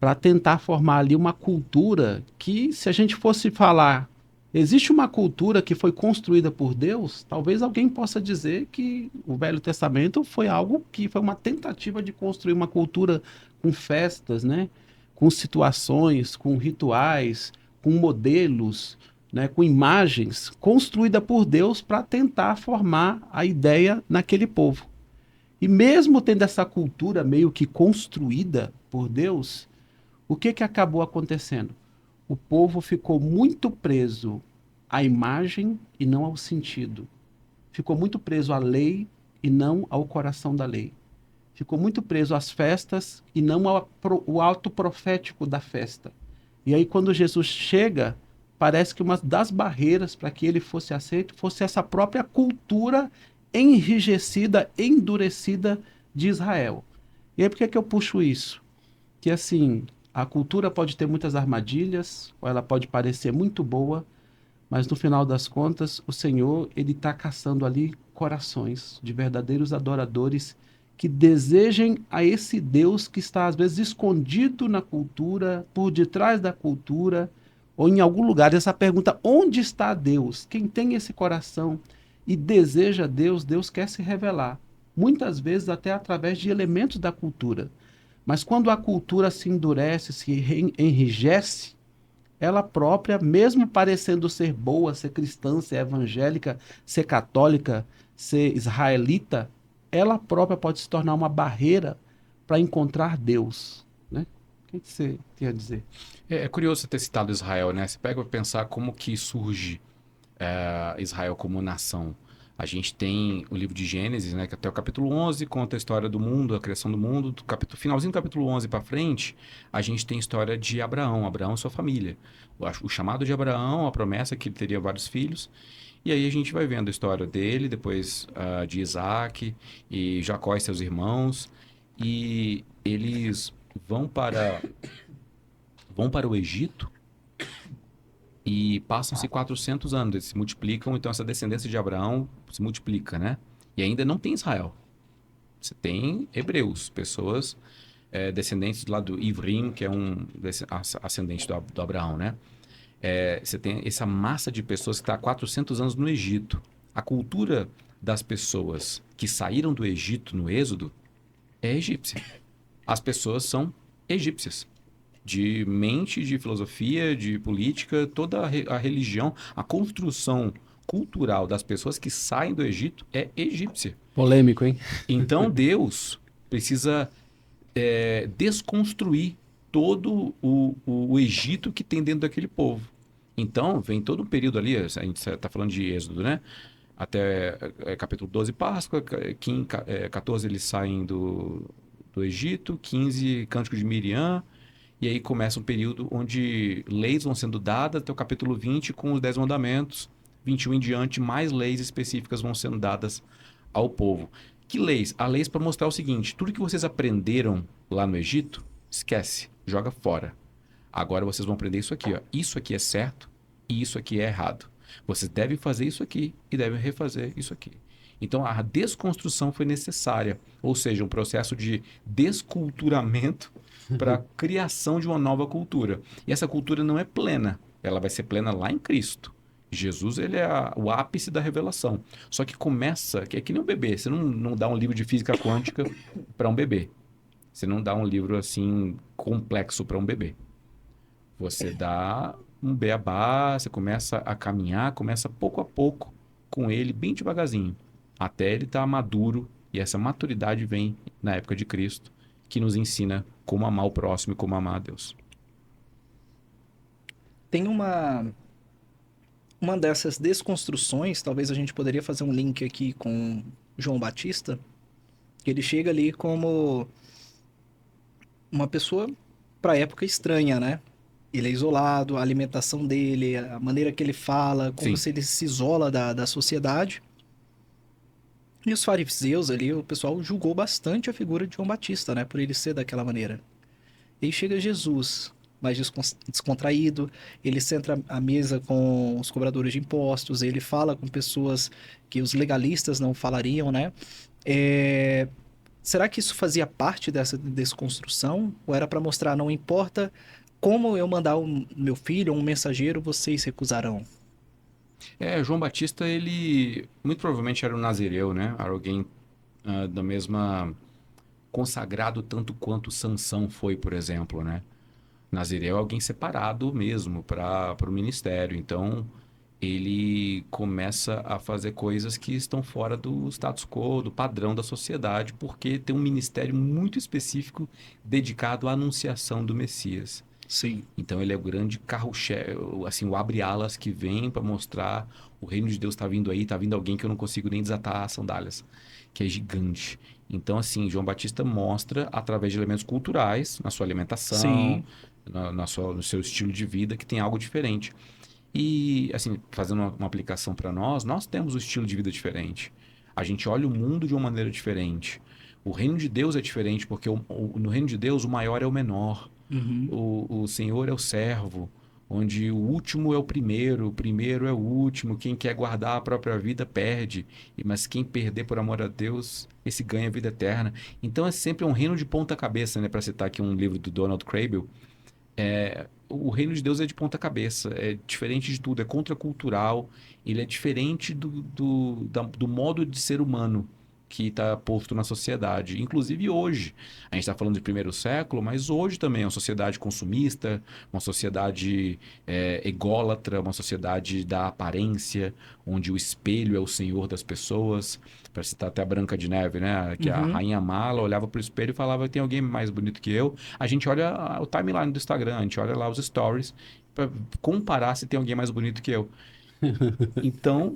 Para tentar formar ali uma cultura que, se a gente fosse falar, existe uma cultura que foi construída por Deus, talvez alguém possa dizer que o Velho Testamento foi algo que foi uma tentativa de construir uma cultura com festas, né? Com situações, com rituais, com modelos, né? Com imagens, construída por Deus para tentar formar a ideia naquele povo. E mesmo tendo essa cultura meio que construída por Deus, o que que acabou acontecendo? O povo ficou muito preso à imagem e não ao sentido. Ficou muito preso à lei e não ao coração da lei. Ficou muito preso às festas e não ao ato profético da festa. E aí, quando Jesus chega, parece que uma das barreiras para que ele fosse aceito fosse essa própria cultura enrijecida, endurecida de Israel. E aí, por que que eu puxo isso? Que assim, a cultura pode ter muitas armadilhas, ou ela pode parecer muito boa, mas no final das contas, o Senhor, ele está caçando ali corações de verdadeiros adoradores que desejem a esse Deus que está às vezes escondido na cultura, por detrás da cultura, ou em algum lugar. Essa pergunta, onde está Deus? Quem tem esse coração e deseja Deus, Deus quer se revelar. Muitas vezes até através de elementos da cultura. Mas quando a cultura se endurece, se enrijece, ela própria, mesmo parecendo ser boa, ser cristã, ser evangélica, ser católica, ser israelita, ela própria pode se tornar uma barreira para encontrar Deus, né? O que você tem a dizer? É curioso você ter citado Israel, né? Você pega para pensar como que surge Israel como nação. A gente tem o livro de Gênesis, né, que até o capítulo 11 conta a história do mundo, a criação do mundo. Do finalzinho do capítulo 11 para frente, a gente tem a história de Abraão, Abraão e sua família. O chamado de Abraão, a promessa que ele teria vários filhos. E aí a gente vai vendo a história dele, depois de Isaac e Jacó e seus irmãos. E eles vão vão para o Egito e passam-se 400 anos, eles se multiplicam, então essa descendência de Abraão se multiplica, né? E ainda não tem Israel. Você tem hebreus, pessoas descendentes lá do Ivrim, que é ascendente do Abraão, né? Você tem essa massa de pessoas que está há 400 anos no Egito. A cultura das pessoas que saíram do Egito no Êxodo é egípcia. As pessoas são egípcias. De mente, de filosofia, de política, toda a religião, a construção cultural das pessoas que saem do Egito é egípcia. Polêmico, hein? Então Deus precisa desconstruir todo o Egito que tem dentro daquele povo. Então vem todo um período ali, a gente está falando de Êxodo, né? Até capítulo 12, Páscoa, 14 eles saem do Egito, 15, Cântico de Miriam. E aí começa um período onde leis vão sendo dadas até o capítulo 20 com os 10 mandamentos. 21 em diante, mais leis específicas vão sendo dadas ao povo. Que leis? Há leis para mostrar o seguinte: tudo que vocês aprenderam lá no Egito, esquece, joga fora. Agora vocês vão aprender isso aqui, ó. Isso aqui é certo e isso aqui é errado. Vocês devem fazer isso aqui e devem refazer isso aqui. Então a desconstrução foi necessária, ou seja, um processo de desculturamento para a criação de uma nova cultura. E essa cultura não é plena, ela vai ser plena lá em Cristo. Jesus, ele é o ápice da revelação. Só que começa, que é que nem um bebê, você não dá um livro de física quântica para um bebê. Você não dá um livro assim complexo para um bebê. Você dá um beabá, você começa a caminhar, começa pouco a pouco com ele, bem devagarzinho, até ele estar maduro, e essa maturidade vem na época de Cristo, que nos ensina como amar o próximo e como amar a Deus. Tem uma dessas desconstruções, talvez a gente poderia fazer um link aqui com João Batista, que ele chega ali como uma pessoa para a época estranha, né? Ele é isolado, a alimentação dele, a maneira que ele fala, como Sim. se ele se isola da sociedade. E os fariseus ali, o pessoal julgou bastante a figura de João Batista, né? Por ele ser daquela maneira. E aí chega Jesus, mais descontraído, ele senta à mesa com os cobradores de impostos, ele fala com pessoas que os legalistas não falariam, né? Será que isso fazia parte dessa desconstrução? Ou era para mostrar, não importa como eu mandar o meu filho ou um mensageiro, vocês recusarão? João Batista, ele muito provavelmente era um nazireu, né? Era alguém da mesma consagrado tanto quanto Sansão foi, por exemplo, né? Nazireu é alguém separado mesmo para o ministério. Então, ele começa a fazer coisas que estão fora do status quo, do padrão da sociedade, porque tem um ministério muito específico dedicado à anunciação do Messias. Sim. Então ele é o grande carro-chefe, assim, o abre-alas que vem para mostrar o reino de Deus está vindo aí, está vindo alguém que eu não consigo nem desatar as sandálias, que é gigante. Então, assim, João Batista mostra, através de elementos culturais, na sua alimentação, Sim. no seu estilo de vida, que tem algo diferente. E, assim, fazendo uma aplicação para nós temos um estilo de vida diferente. A gente olha o mundo de uma maneira diferente. O reino de Deus é diferente, porque no reino de Deus o maior é o menor. Uhum. O Senhor é o servo, onde o último é o primeiro é o último. Quem quer guardar a própria vida perde, mas quem perder por amor a Deus, esse ganha a vida eterna. Então é sempre um reino de ponta cabeça, né? Para citar aqui um livro do Donald Crabbe, o reino de Deus é de ponta cabeça, é diferente de tudo, é contracultural, ele é diferente do modo de ser humano que está posto na sociedade. Inclusive hoje, a gente está falando de primeiro século, mas hoje também é uma sociedade consumista, uma sociedade ególatra, uma sociedade da aparência, onde o espelho é o senhor das pessoas. Para citar até a Branca de Neve, né? Que a Uhum. Rainha Mala olhava para o espelho e falava: tem alguém mais bonito que eu. A gente olha o timeline do Instagram, a gente olha lá os stories para comparar se tem alguém mais bonito que eu. Então,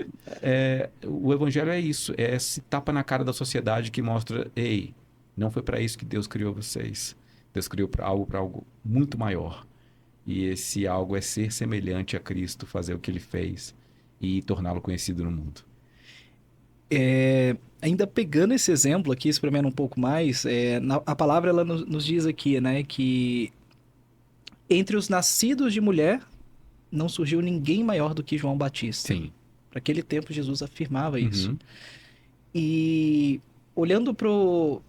o evangelho é isso, é esse tapa na cara da sociedade que mostra: ei, não foi para isso que Deus criou vocês. Deus criou para algo muito maior. E esse algo é ser semelhante a Cristo, fazer o que ele fez e torná-lo conhecido no mundo. Ainda pegando esse exemplo aqui, experimentando um pouco mais, a palavra ela nos diz aqui, né, que entre os nascidos de mulher não surgiu ninguém maior do que João Batista. Sim. Para aquele tempo, Jesus afirmava isso. Uhum. E olhando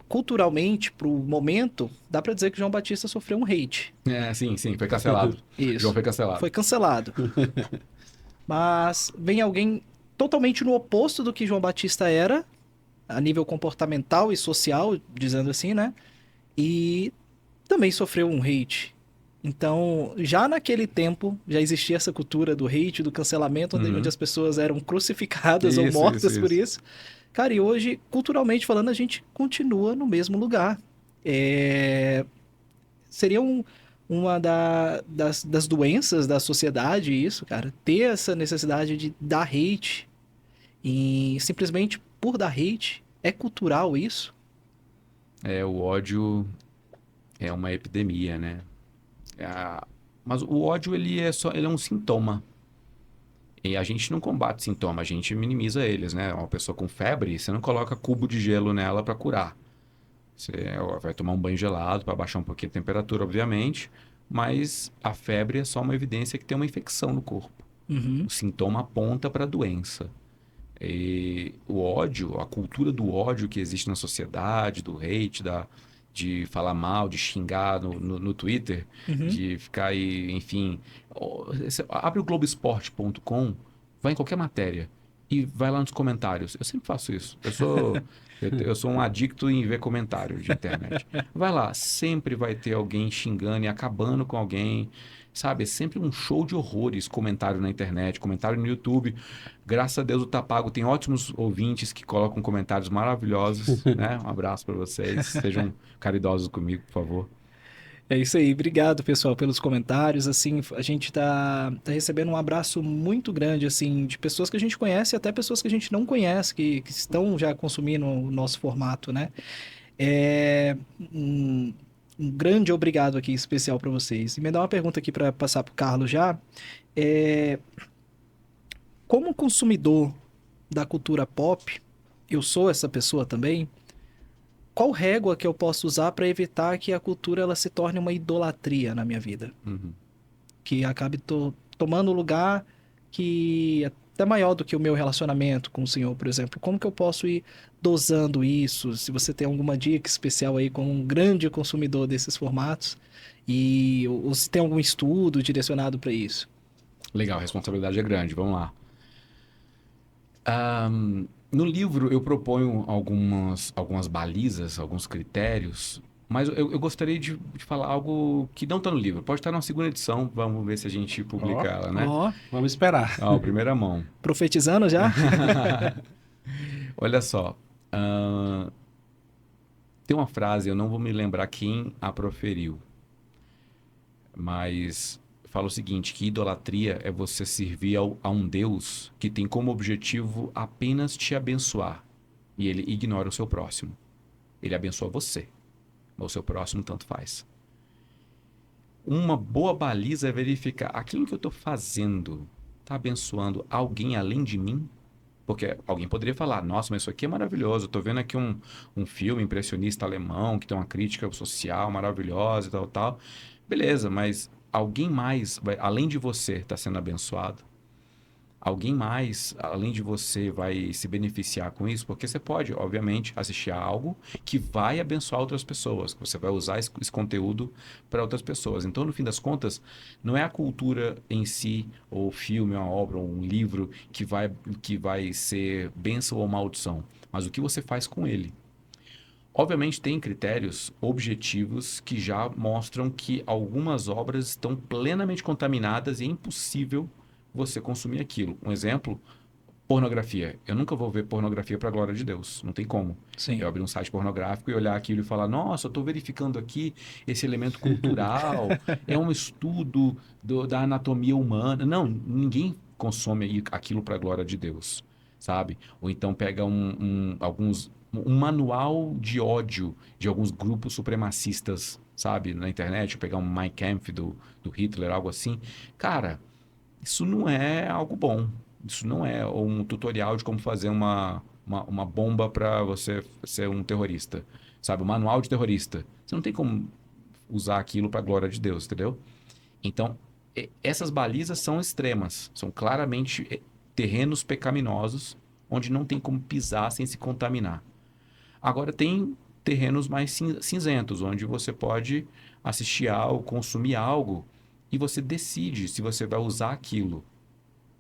culturalmente para o momento, dá para dizer que João Batista sofreu um hate. Sim, foi cancelado. Isso. João foi cancelado. Foi cancelado. Mas vem alguém totalmente no oposto do que João Batista era, a nível comportamental e social, dizendo assim, né? E também sofreu um hate. Então, já naquele tempo, já existia essa cultura do hate, do cancelamento, onde as pessoas eram crucificadas ou mortas por isso. Cara, e hoje, culturalmente falando, a gente continua no mesmo lugar. Seria uma das doenças da sociedade isso, cara. Ter essa necessidade de dar hate. E simplesmente por dar hate, é cultural isso? O ódio é uma epidemia, né? Mas o ódio, ele é um sintoma. E a gente não combate sintoma, a gente minimiza eles, né? Uma pessoa com febre, você não coloca cubo de gelo nela para curar. Você vai tomar um banho gelado para baixar um pouquinho a temperatura, obviamente, mas a febre é só uma evidência que tem uma infecção no corpo. Uhum. O sintoma aponta para a doença. E o ódio, a cultura do ódio que existe na sociedade, do hate, de falar mal, de xingar no Twitter, de ficar aí, enfim. Você abre o Globoesporte.com, vai em qualquer matéria e vai lá nos comentários. Eu sempre faço isso. Eu sou um adicto em ver comentários de internet. Vai lá, sempre vai ter alguém xingando e acabando com alguém. Sabe, é sempre um show de horrores, comentário na internet, comentário no YouTube. Graças a Deus o Tá Pago tem ótimos ouvintes que colocam comentários maravilhosos, né? Um abraço para vocês. Sejam caridosos comigo, por favor. É isso aí. Obrigado, pessoal, pelos comentários. Assim, a gente tá recebendo um abraço muito grande, assim, de pessoas que a gente conhece e até pessoas que a gente não conhece, que estão já consumindo o nosso formato, né? Um grande obrigado aqui, especial para vocês. E me dá uma pergunta aqui para passar para o Carlos já. Como consumidor da cultura pop, eu sou essa pessoa também. Qual régua que eu posso usar para evitar que a cultura ela se torne uma idolatria na minha vida? Uhum. Que acabe tomando lugar que é até maior do que o meu relacionamento com o Senhor, por exemplo. Como que eu posso ir dosando isso? Se você tem alguma dica especial aí como um grande consumidor desses formatos ou se tem algum estudo direcionado para isso. Legal, a responsabilidade é grande. Vamos lá. No livro eu proponho algumas balizas, alguns critérios, mas eu gostaria de falar algo que não está no livro. Pode estar na segunda edição, vamos ver se a gente publica ela, né? Vamos esperar. Primeira mão. Profetizando já? Olha só, tem uma frase, eu não vou me lembrar quem a proferiu, mas fala o seguinte, que idolatria é você servir a um Deus que tem como objetivo apenas te abençoar e ele ignora o seu próximo. Ele abençoa você, mas o seu próximo tanto faz. Uma boa baliza é verificar aquilo que eu estou fazendo está abençoando alguém além de mim? Porque alguém poderia falar, nossa, mas isso aqui é maravilhoso, eu estou vendo aqui um filme impressionista alemão que tem uma crítica social maravilhosa e tal, tal. Beleza, mas alguém mais, além de você, está sendo abençoado? alguém mais, além de você, vai se beneficiar com isso, porque você pode, obviamente, assistir a algo que vai abençoar outras pessoas, que você vai usar esse conteúdo para outras pessoas. Então, no fim das contas, não é a cultura em si, ou o filme, uma obra, ou um livro que vai ser bênção ou maldição, mas o que você faz com ele. Obviamente, tem critérios objetivos que já mostram que algumas obras estão plenamente contaminadas e é impossível você consumir aquilo. Um exemplo, pornografia. Eu nunca vou ver pornografia para a glória de Deus. Não tem como. Sim. Eu abrir um site pornográfico e olhar aquilo e falar: nossa, eu estou verificando aqui esse elemento cultural, é um estudo da anatomia humana. Não, ninguém consome aquilo para a glória de Deus, sabe? Ou então pega um manual de ódio de alguns grupos supremacistas, sabe? Na internet, ou pegar um Mein Kampf do Hitler, algo assim. Cara, isso não é algo bom. Isso não é um tutorial de como fazer uma bomba para você ser um terrorista. Sabe? Um manual de terrorista. Você não tem como usar aquilo para a glória de Deus, entendeu? Então, essas balizas são extremas. São claramente terrenos pecaminosos onde não tem como pisar sem se contaminar. Agora, tem terrenos mais cinzentos, onde você pode assistir algo, consumir algo, e você decide se você vai usar aquilo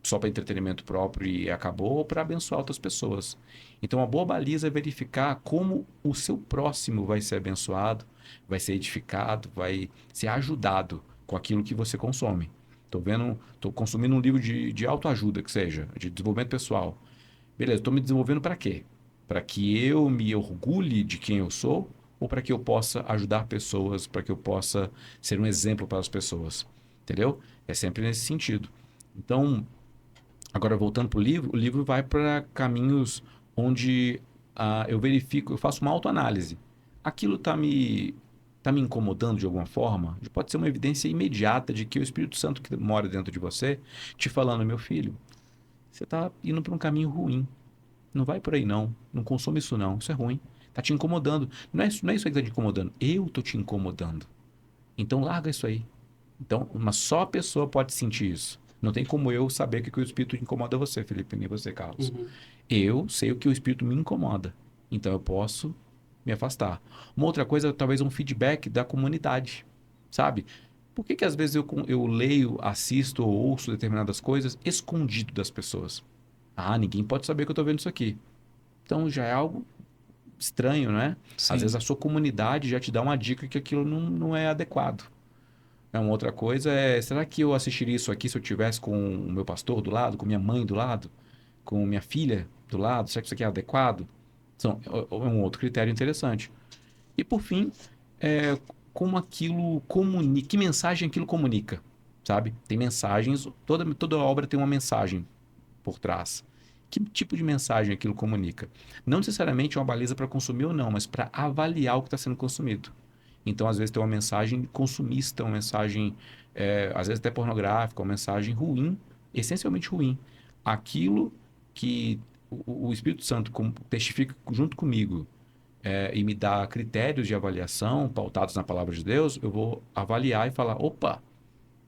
só para entretenimento próprio e acabou, ou para abençoar outras pessoas. Então, a boa baliza é verificar como o seu próximo vai ser abençoado, vai ser edificado, vai ser ajudado com aquilo que você consome. Estou consumindo um livro de autoajuda, que seja, de desenvolvimento pessoal. Beleza, estou me desenvolvendo para quê? Para que eu me orgulhe de quem eu sou ou para que eu possa ajudar pessoas, para que eu possa ser um exemplo para as pessoas? Entendeu? É sempre nesse sentido. Então, agora voltando para o livro vai para caminhos onde eu verifico, eu faço uma autoanálise. Aquilo tá me incomodando de alguma forma? Pode ser uma evidência imediata de que o Espírito Santo que mora dentro de você te falando: meu filho, você está indo para um caminho ruim. Não vai por aí não. Não consome isso não. Isso é ruim. Tá te incomodando. Não é isso aí que tá te incomodando. Eu tô te incomodando. Então larga isso aí. Então, uma só pessoa pode sentir isso. Não tem como eu saber que o Espírito incomoda você, Felipe, nem você, Carlos. Uhum. Eu sei o que o Espírito me incomoda. Então eu posso me afastar. Uma outra coisa, talvez um feedback da comunidade, sabe? Por que às vezes eu leio, assisto ou ouço determinadas coisas escondido das pessoas? Ah, ninguém pode saber que eu estou vendo isso aqui. Então já é algo estranho, não é? Sim. Às vezes a sua comunidade já te dá uma dica que aquilo não é adequado. Uma outra coisa é, será que eu assistiria isso aqui se eu tivesse com o meu pastor do lado, com minha mãe do lado, com minha filha do lado? Será que isso aqui é adequado? É um outro critério interessante. E por fim, como aquilo comunica, que mensagem aquilo comunica, sabe? Tem mensagens, toda obra tem uma mensagem por trás. Que tipo de mensagem aquilo comunica? Não necessariamente uma baliza para consumir ou não, mas para avaliar o que está sendo consumido. Então, às vezes, tem uma mensagem consumista, uma mensagem, às vezes até pornográfica, uma mensagem ruim, essencialmente ruim. Aquilo que o Espírito Santo testifica junto comigo e me dá critérios de avaliação pautados na palavra de Deus, eu vou avaliar e falar: opa,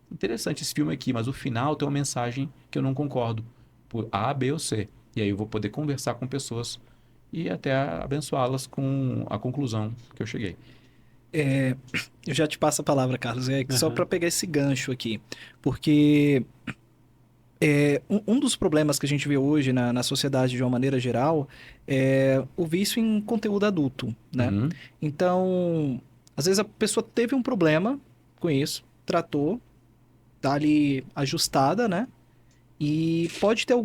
interessante esse filme aqui, mas o final tem uma mensagem que eu não concordo, por A, B ou C. E aí eu vou poder conversar com pessoas e até abençoá-las com a conclusão que eu cheguei. Eu já te passo a palavra, Carlos, só Aham. para pegar esse gancho aqui, porque um dos problemas que a gente vê hoje na sociedade de uma maneira geral é o vício em conteúdo adulto, né? Uhum. Então, às vezes a pessoa teve um problema com isso, tratou, tá ali ajustada, né? E pode ter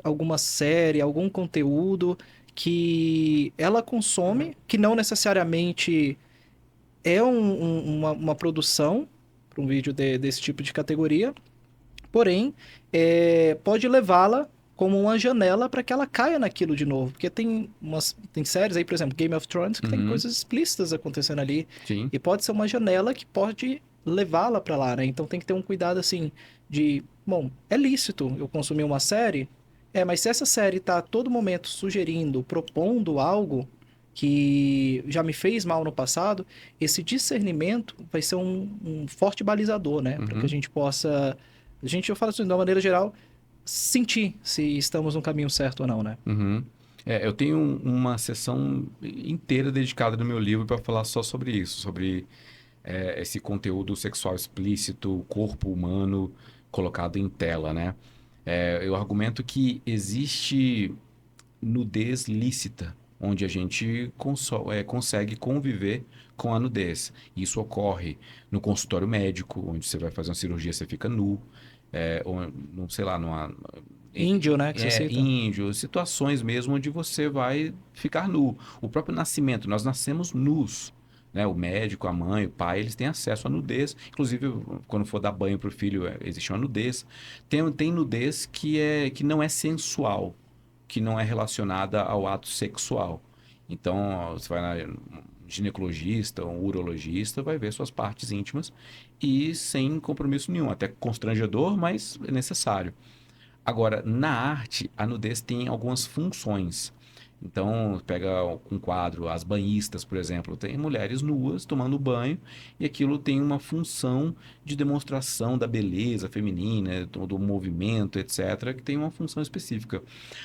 alguma série, algum conteúdo que ela consome, que não necessariamente é uma produção para um vídeo desse tipo de categoria, porém, pode levá-la como uma janela para que ela caia naquilo de novo. Porque tem séries aí, por exemplo, Game of Thrones, que tem Uhum. coisas explícitas acontecendo ali. Sim. E pode ser uma janela que pode levá-la para lá, né? Então tem que ter um cuidado assim de, bom, é lícito eu consumir uma série, mas se essa série tá a todo momento sugerindo, propondo algo que já me fez mal no passado, esse discernimento vai ser um forte balizador, né? Para que a Uhum. gente possa. Eu falo assim, de uma maneira geral, sentir se estamos no caminho certo ou não, né? Uhum. Eu tenho uma sessão inteira dedicada no meu livro para falar só sobre isso, sobre esse conteúdo sexual explícito, o corpo humano colocado em tela, né? Eu argumento que existe nudez lícita, onde a gente consegue conviver com a nudez. Isso ocorre no consultório médico, onde você vai fazer uma cirurgia, você fica nu, ou, não sei lá, Índio, né, que você cita. índio, situações mesmo onde você vai ficar nu. O próprio nascimento, nós nascemos nus. Né? O médico, a mãe, o pai, eles têm acesso à nudez. Inclusive, quando for dar banho para o filho, existe uma nudez. Tem nudez que não é sensual, que não é relacionada ao ato sexual. Então, você vai na ginecologista, um urologista, vai ver suas partes íntimas e sem compromisso nenhum. Até constrangedor, mas é necessário. Agora, na arte, a nudez tem algumas funções. Então, pega um quadro, as banhistas, por exemplo, tem mulheres nuas tomando banho e aquilo tem uma função de demonstração da beleza feminina, do movimento, etc., que tem uma função específica.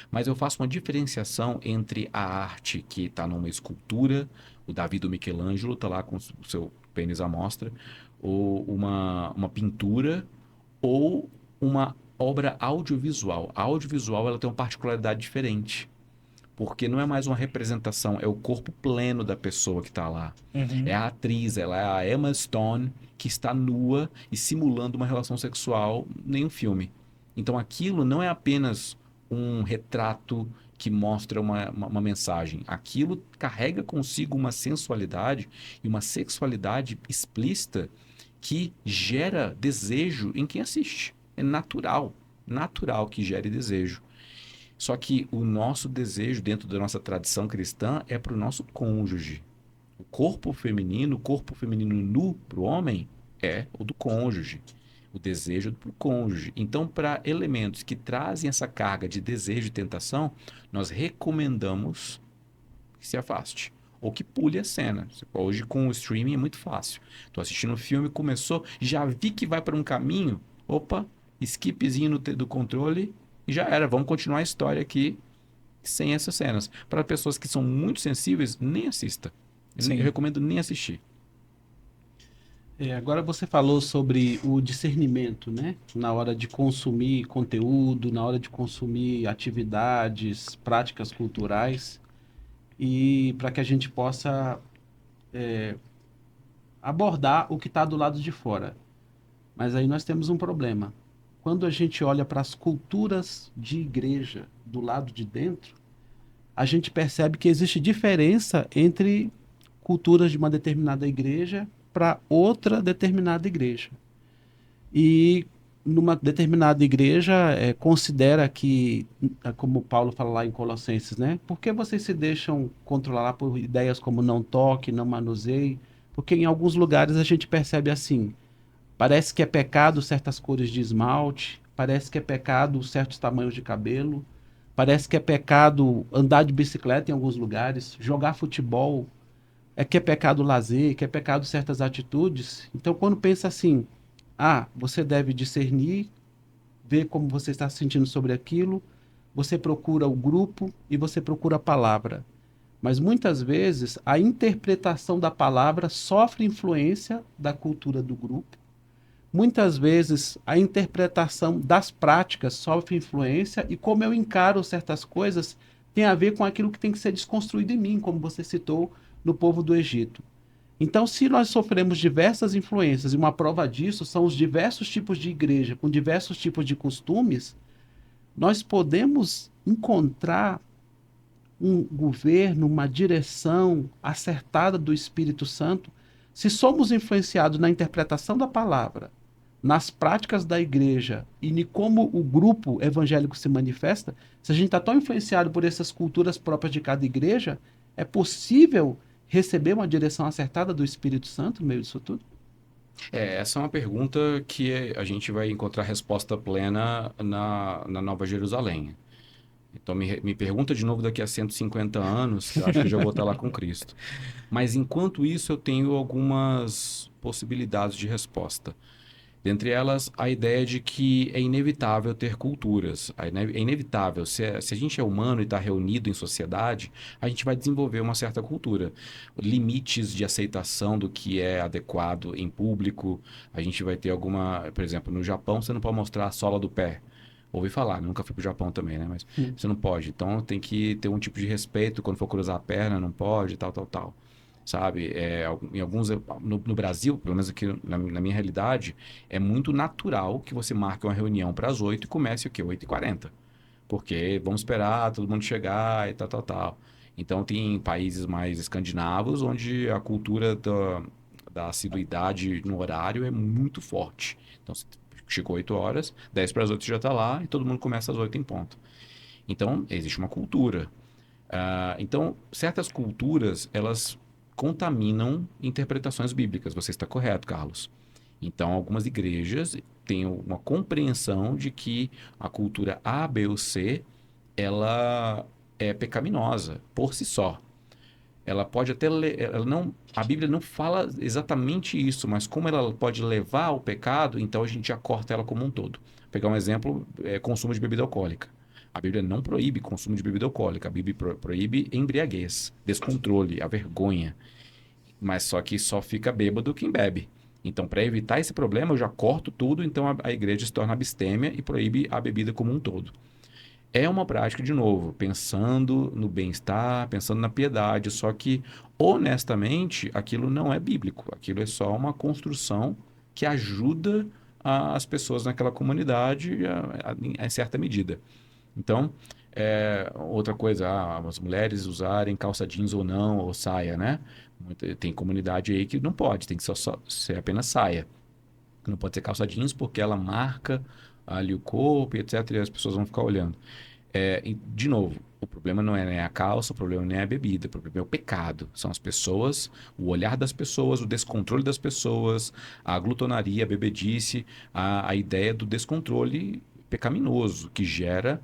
Mas eu faço uma diferenciação entre a arte que está numa escultura, o Davi do Michelangelo está lá com o seu pênis à mostra, ou uma pintura, ou uma obra audiovisual. A audiovisual ela tem uma particularidade diferente, porque não é mais uma representação, é o corpo pleno da pessoa que está lá. É Uhum. a atriz, ela é a Emma Stone que está nua e simulando uma relação sexual em um filme. Então aquilo não é apenas um retrato que mostra uma mensagem. Aquilo carrega consigo uma sensualidade e uma sexualidade explícita que gera desejo em quem assiste. É natural, natural que gere desejo. Só que o nosso desejo dentro da nossa tradição cristã é para o nosso cônjuge. O corpo feminino nu para o homem é o do cônjuge. O desejo para o cônjuge. Então, para elementos que trazem essa carga de desejo e tentação, nós recomendamos que se afaste. Ou que pule a cena. Hoje, com o streaming, é muito fácil. Estou assistindo um filme, começou, já vi que vai para um caminho. Opa, skipzinho do controle e já era. Vamos continuar a história aqui sem essas cenas. Para pessoas que são muito sensíveis, nem assista. Eu Sim. recomendo nem assistir. Agora você falou sobre o discernimento, né? Na hora de consumir conteúdo, na hora de consumir atividades, práticas culturais, e para que a gente possa abordar o que está do lado de fora. Mas aí nós temos um problema. Quando a gente olha para as culturas de igreja do lado de dentro, a gente percebe que existe diferença entre culturas de uma determinada igreja para outra determinada igreja. E numa determinada igreja considera que, como Paulo fala lá em Colossenses, né? Por que vocês se deixam controlar por ideias como não toque, não manuseie? Porque em alguns lugares a gente percebe assim, parece que é pecado certas cores de esmalte, parece que é pecado certos tamanhos de cabelo, parece que é pecado andar de bicicleta em alguns lugares, jogar futebol, que é pecado lazer, que é pecado certas atitudes. Então, quando pensa assim, você deve discernir, ver como você está se sentindo sobre aquilo, você procura o grupo e você procura a palavra. Mas muitas vezes a interpretação da palavra sofre influência da cultura do grupo. Muitas vezes a interpretação das práticas sofre influência e como eu encaro certas coisas tem a ver com aquilo que tem que ser desconstruído em mim, como você citou no povo do Egito. Então, se nós sofremos diversas influências, e uma prova disso são os diversos tipos de igreja, com diversos tipos de costumes, nós podemos encontrar um governo, uma direção acertada do Espírito Santo, se somos influenciados na interpretação da palavra, nas práticas da igreja e em como o grupo evangélico se manifesta, se a gente está tão influenciado por essas culturas próprias de cada igreja, é possível receber uma direção acertada do Espírito Santo no meio disso tudo? Essa é uma pergunta que a gente vai encontrar resposta plena na Nova Jerusalém. Então me pergunta de novo daqui a 150 anos, que eu acho que eu já vou estar lá com Cristo. Mas enquanto isso, eu tenho algumas possibilidades de resposta. Dentre elas, a ideia de que é inevitável ter culturas. É inevitável. Se a gente é humano e está reunido em sociedade, a gente vai desenvolver uma certa cultura. Limites de aceitação do que é adequado em público. A gente vai ter alguma... Por exemplo, no Japão, você não pode mostrar a sola do pé. Ouvi falar, nunca fui para o Japão também, né? Mas você não pode. Então, tem que ter um tipo de respeito. Quando for cruzar a perna, não pode, tal, tal, tal. Sabe? Em alguns... No Brasil, pelo menos aqui na minha realidade, é muito natural que você marque uma reunião para as 8 e comece o quê? 8h40. Porque vamos esperar todo mundo chegar e tal, tal, tal. Então, tem países mais escandinavos onde a cultura da assiduidade no horário é muito forte. Então, você chegou 8 horas, 10 para as 8 você já está lá e todo mundo começa às 8 em ponto. Então, existe uma cultura. Então, certas culturas, elas contaminam interpretações bíblicas. Você está correto, Carlos. Então, algumas igrejas têm uma compreensão de que a cultura A, B ou C, ela é pecaminosa por si só. Ela pode até ela não, a Bíblia não fala exatamente isso, mas como ela pode levar ao pecado, então a gente já corta ela como um todo. Vou pegar um exemplo, consumo de bebida alcoólica. A Bíblia não proíbe consumo de bebida alcoólica, a Bíblia proíbe embriaguez, descontrole, a vergonha. Mas só que só fica bêbado quem bebe. Então, para evitar esse problema, eu já corto tudo, então a igreja se torna abstêmia e proíbe a bebida como um todo. É uma prática, de novo, pensando no bem-estar, pensando na piedade, só que, honestamente, aquilo não é bíblico. Aquilo é só uma construção que ajuda as pessoas naquela comunidade em certa medida. Então, outra coisa, as mulheres usarem calça jeans ou não, ou saia, né? Tem comunidade aí que não pode, tem que só ser apenas saia. Não pode ser calça jeans porque ela marca ali o corpo, e etc. E as pessoas vão ficar olhando. E, de novo, o problema não é nem a calça, o problema nem é a bebida, o problema é o pecado. São as pessoas, o olhar das pessoas, o descontrole das pessoas, a glutonaria, a bebedice, a ideia do descontrole pecaminoso que gera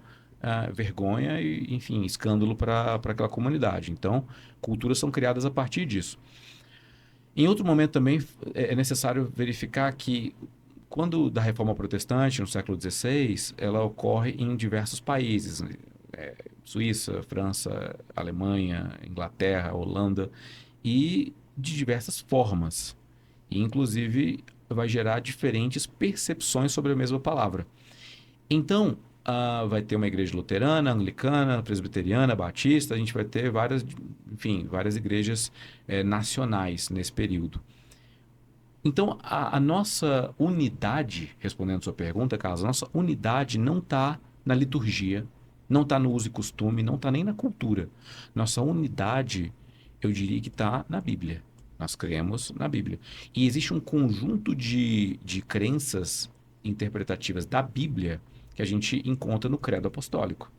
vergonha e, enfim, escândalo para aquela comunidade. Então, culturas são criadas a partir disso. Em outro momento também é necessário verificar que quando da Reforma Protestante, no século XVI, ela ocorre em diversos países, Suíça, França, Alemanha, Inglaterra, Holanda, e de diversas formas. E, inclusive, vai gerar diferentes percepções sobre a mesma palavra. Então, vai ter uma igreja luterana, anglicana, presbiteriana, batista, a gente vai ter várias, enfim, várias igrejas nacionais nesse período. Então, a nossa unidade, respondendo a sua pergunta, Carlos, a nossa unidade não está na liturgia, não está no uso e costume, não está nem na cultura. Nossa unidade, eu diria que está na Bíblia. Nós cremos na Bíblia. E existe um conjunto de crenças interpretativas da Bíblia que a gente encontra no credo apostólico.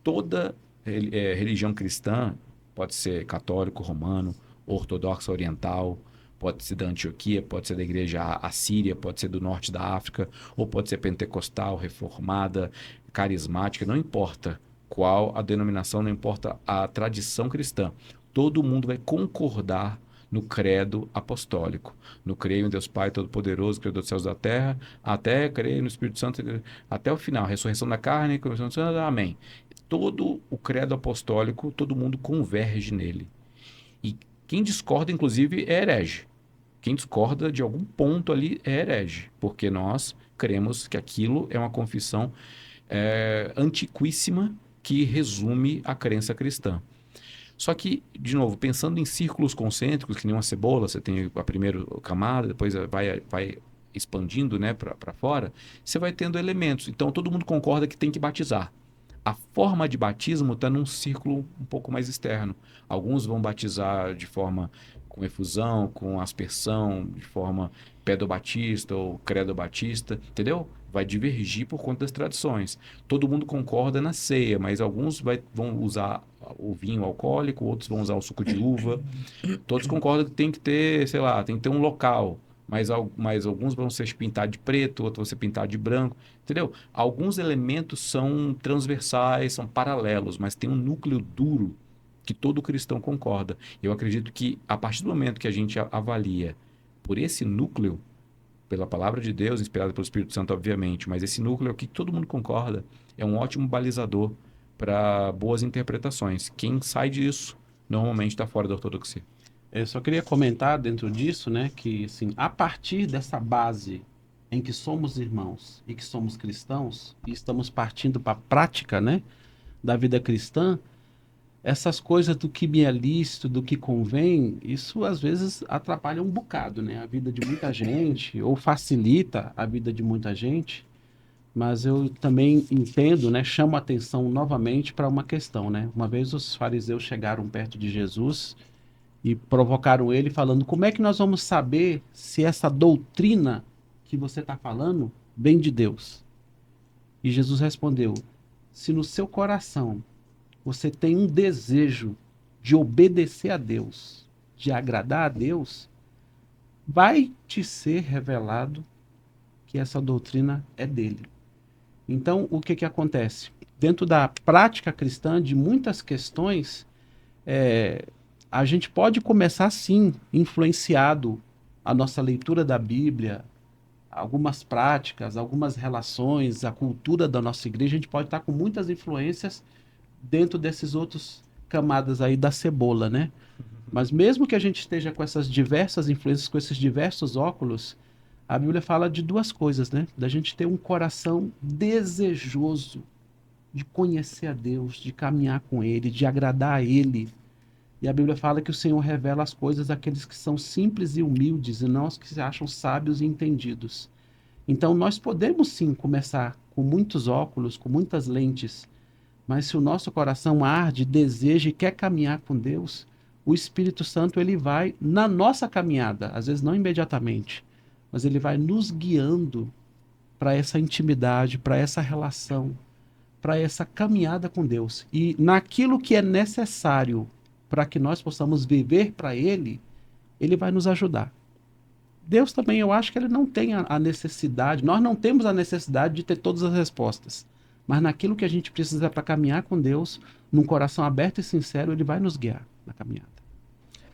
Toda religião cristã, pode ser católico, romano, ortodoxo, oriental, pode ser da Antioquia, pode ser da igreja assíria, pode ser do norte da África, ou pode ser pentecostal, reformada, carismática, não importa qual a denominação, não importa a tradição cristã. Todo mundo vai concordar no credo apostólico. No creio em Deus Pai Todo-Poderoso, Criador dos céus e da terra, até creio no Espírito Santo, até o final, ressurreição da carne, amém. Todo o credo apostólico, todo mundo converge nele. E quem discorda, inclusive, é herege. Quem discorda de algum ponto ali é herege, porque nós cremos que aquilo é uma confissão antiquíssima que resume a crença cristã. Só que, de novo, pensando em círculos concêntricos, que nem uma cebola, você tem a primeira camada, depois vai expandindo, né, para fora, você vai tendo elementos. Então, todo mundo concorda que tem que batizar. A forma de batismo está num círculo um pouco mais externo. Alguns vão batizar de forma com efusão, com aspersão, de forma pedobatista ou credobatista, entendeu? Vai divergir por conta das tradições. Todo mundo concorda na ceia, mas alguns vão usar o vinho alcoólico, outros vão usar o suco de uva. Todos concordam que tem que ter, sei lá, tem que ter um local. Mas alguns vão ser pintados de preto, outros vão ser pintados de branco, entendeu? Alguns elementos são transversais, são paralelos, mas tem um núcleo duro que todo cristão concorda. Eu acredito que a partir do momento que a gente avalia por esse núcleo, pela palavra de Deus, inspirada pelo Espírito Santo, obviamente, mas esse núcleo aqui que todo mundo concorda é um ótimo balizador para boas interpretações. Quem sai disso normalmente está fora da ortodoxia. Eu só queria comentar dentro disso, né, que assim, a partir dessa base em que somos irmãos e que somos cristãos e estamos partindo para a prática, né, da vida cristã, essas coisas do que me é lícito, do que convém, isso às vezes atrapalha um bocado, né, a vida de muita gente ou facilita a vida de muita gente. Mas eu também entendo, né, chamo a atenção novamente para uma questão, né? Uma vez os fariseus chegaram perto de Jesus e provocaram ele falando: como é que nós vamos saber se essa doutrina que você está falando vem de Deus? E Jesus respondeu: se no seu coração você tem um desejo de obedecer a Deus, de agradar a Deus, vai te ser revelado que essa doutrina é dele. Então, o que acontece? Dentro da prática cristã, de muitas questões, a gente pode começar, sim, influenciado a nossa leitura da Bíblia, algumas práticas, algumas relações, a cultura da nossa igreja, a gente pode estar com muitas influências dentro desses outros camadas aí da cebola, né? Mas mesmo que a gente esteja com essas diversas influências, com esses diversos óculos, a Bíblia fala de duas coisas, né? Da gente ter um coração desejoso de conhecer a Deus, de caminhar com Ele, de agradar a Ele. E a Bíblia fala que o Senhor revela as coisas àqueles que são simples e humildes e não aos que se acham sábios e entendidos. Então nós podemos sim começar com muitos óculos, com muitas lentes, mas se o nosso coração arde, deseja e quer caminhar com Deus, o Espírito Santo ele vai na nossa caminhada, às vezes não imediatamente, mas ele vai nos guiando para essa intimidade, para essa relação, para essa caminhada com Deus. E naquilo que é necessário para que nós possamos viver para Ele, Ele vai nos ajudar. Deus também, eu acho que Ele não tem a necessidade, nós não temos a necessidade de ter todas as respostas, mas naquilo que a gente precisa para caminhar com Deus, num coração aberto e sincero, Ele vai nos guiar na caminhada.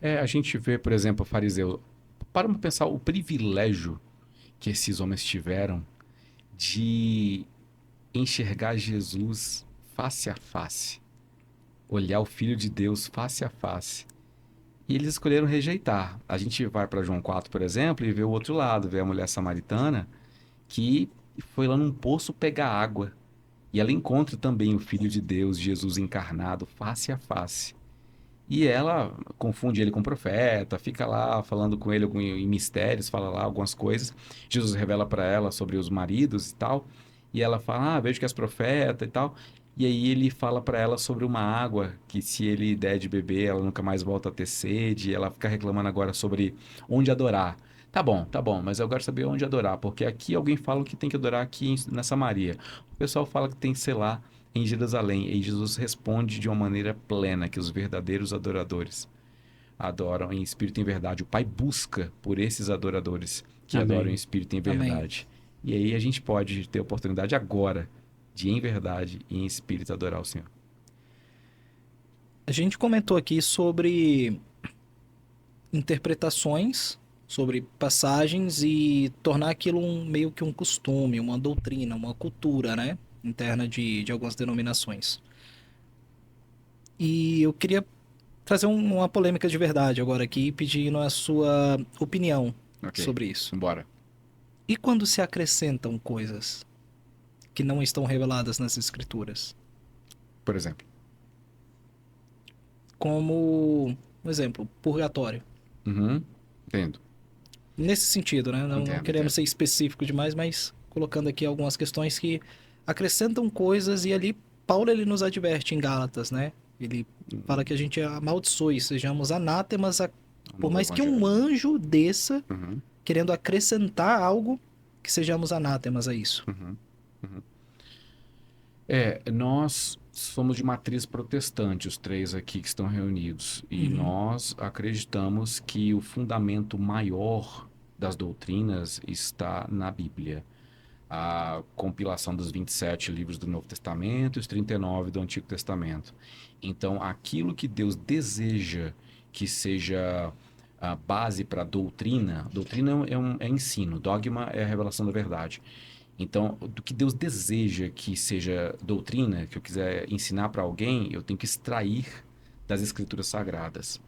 A gente vê, por exemplo, o fariseu. Para pensar o privilégio que esses homens tiveram de enxergar Jesus face a face, olhar o Filho de Deus face a face. E eles escolheram rejeitar. A gente vai para João 4, por exemplo, e vê o outro lado, vê a mulher samaritana que foi lá num poço pegar água. E ela encontra também o Filho de Deus, Jesus encarnado, face a face. E ela confunde ele com o profeta, fica lá falando com ele em mistérios, fala lá algumas coisas. Jesus revela para ela sobre os maridos e tal. E ela fala, vejo que és profeta e tal. E aí ele fala para ela sobre uma água que se ele der de beber, ela nunca mais volta a ter sede. E ela fica reclamando agora sobre onde adorar. Tá bom, mas eu quero saber onde adorar, porque aqui alguém fala que tem que adorar aqui na Samaria. O pessoal fala que tem que ser lá em Jerusalém. E Jesus responde de uma maneira plena que os verdadeiros adoradores adoram em espírito e em verdade. O Pai busca por esses adoradores que Amém. adoram em espírito e em verdade. Amém. E aí a gente pode ter a oportunidade agora de, em verdade e em espírito, adorar o Senhor. A gente comentou aqui sobre interpretações, sobre passagens e tornar aquilo meio que um costume, uma doutrina, uma cultura, né? Interna de algumas denominações. E eu queria trazer uma polêmica de verdade agora aqui, pedindo a sua opinião sobre isso. Bora. E quando se acrescentam coisas que não estão reveladas nas escrituras? Por exemplo? Como, um exemplo, purgatório. Entendo. Nesse sentido, né? Não queremos ser específico demais, mas colocando aqui algumas questões que acrescentam coisas e ali Paulo ele nos adverte em Gálatas, né? Ele fala que a gente amaldiçoe, sejamos anátemas, por mais que um anjo desça querendo acrescentar algo, que sejamos anátemas a isso. Nós somos de matriz protestante, os três aqui que estão reunidos. E nós acreditamos que o fundamento maior das doutrinas está na Bíblia. A compilação dos 27 livros do Novo Testamento e os 39 do Antigo Testamento. Então, aquilo que Deus deseja que seja a base para doutrina, doutrina é ensino, dogma é a revelação da verdade. Então, do que Deus deseja que seja doutrina, que eu quiser ensinar para alguém, eu tenho que extrair das escrituras sagradas.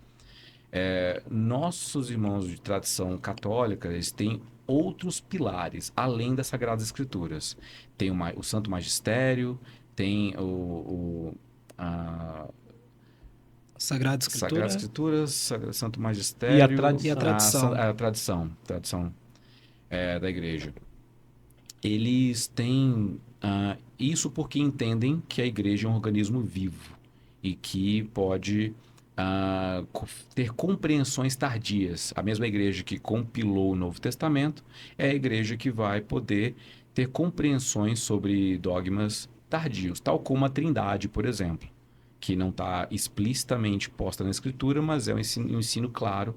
Nossos irmãos de tradição católica, eles têm outros pilares, além das Sagradas Escrituras. Tem o Santo Magistério, tem a Sagrada Sagradas Escritura Escrituras, Santo E a Magistério, e a tradição. tradição. a tradição da igreja. Eles têm isso porque entendem que a igreja é um organismo vivo e que pode ter compreensões tardias. A mesma igreja que compilou o Novo Testamento é a igreja que vai poder ter compreensões sobre dogmas tardios, tal como a Trindade, por exemplo, que não está explicitamente posta na Escritura, mas é um ensino claro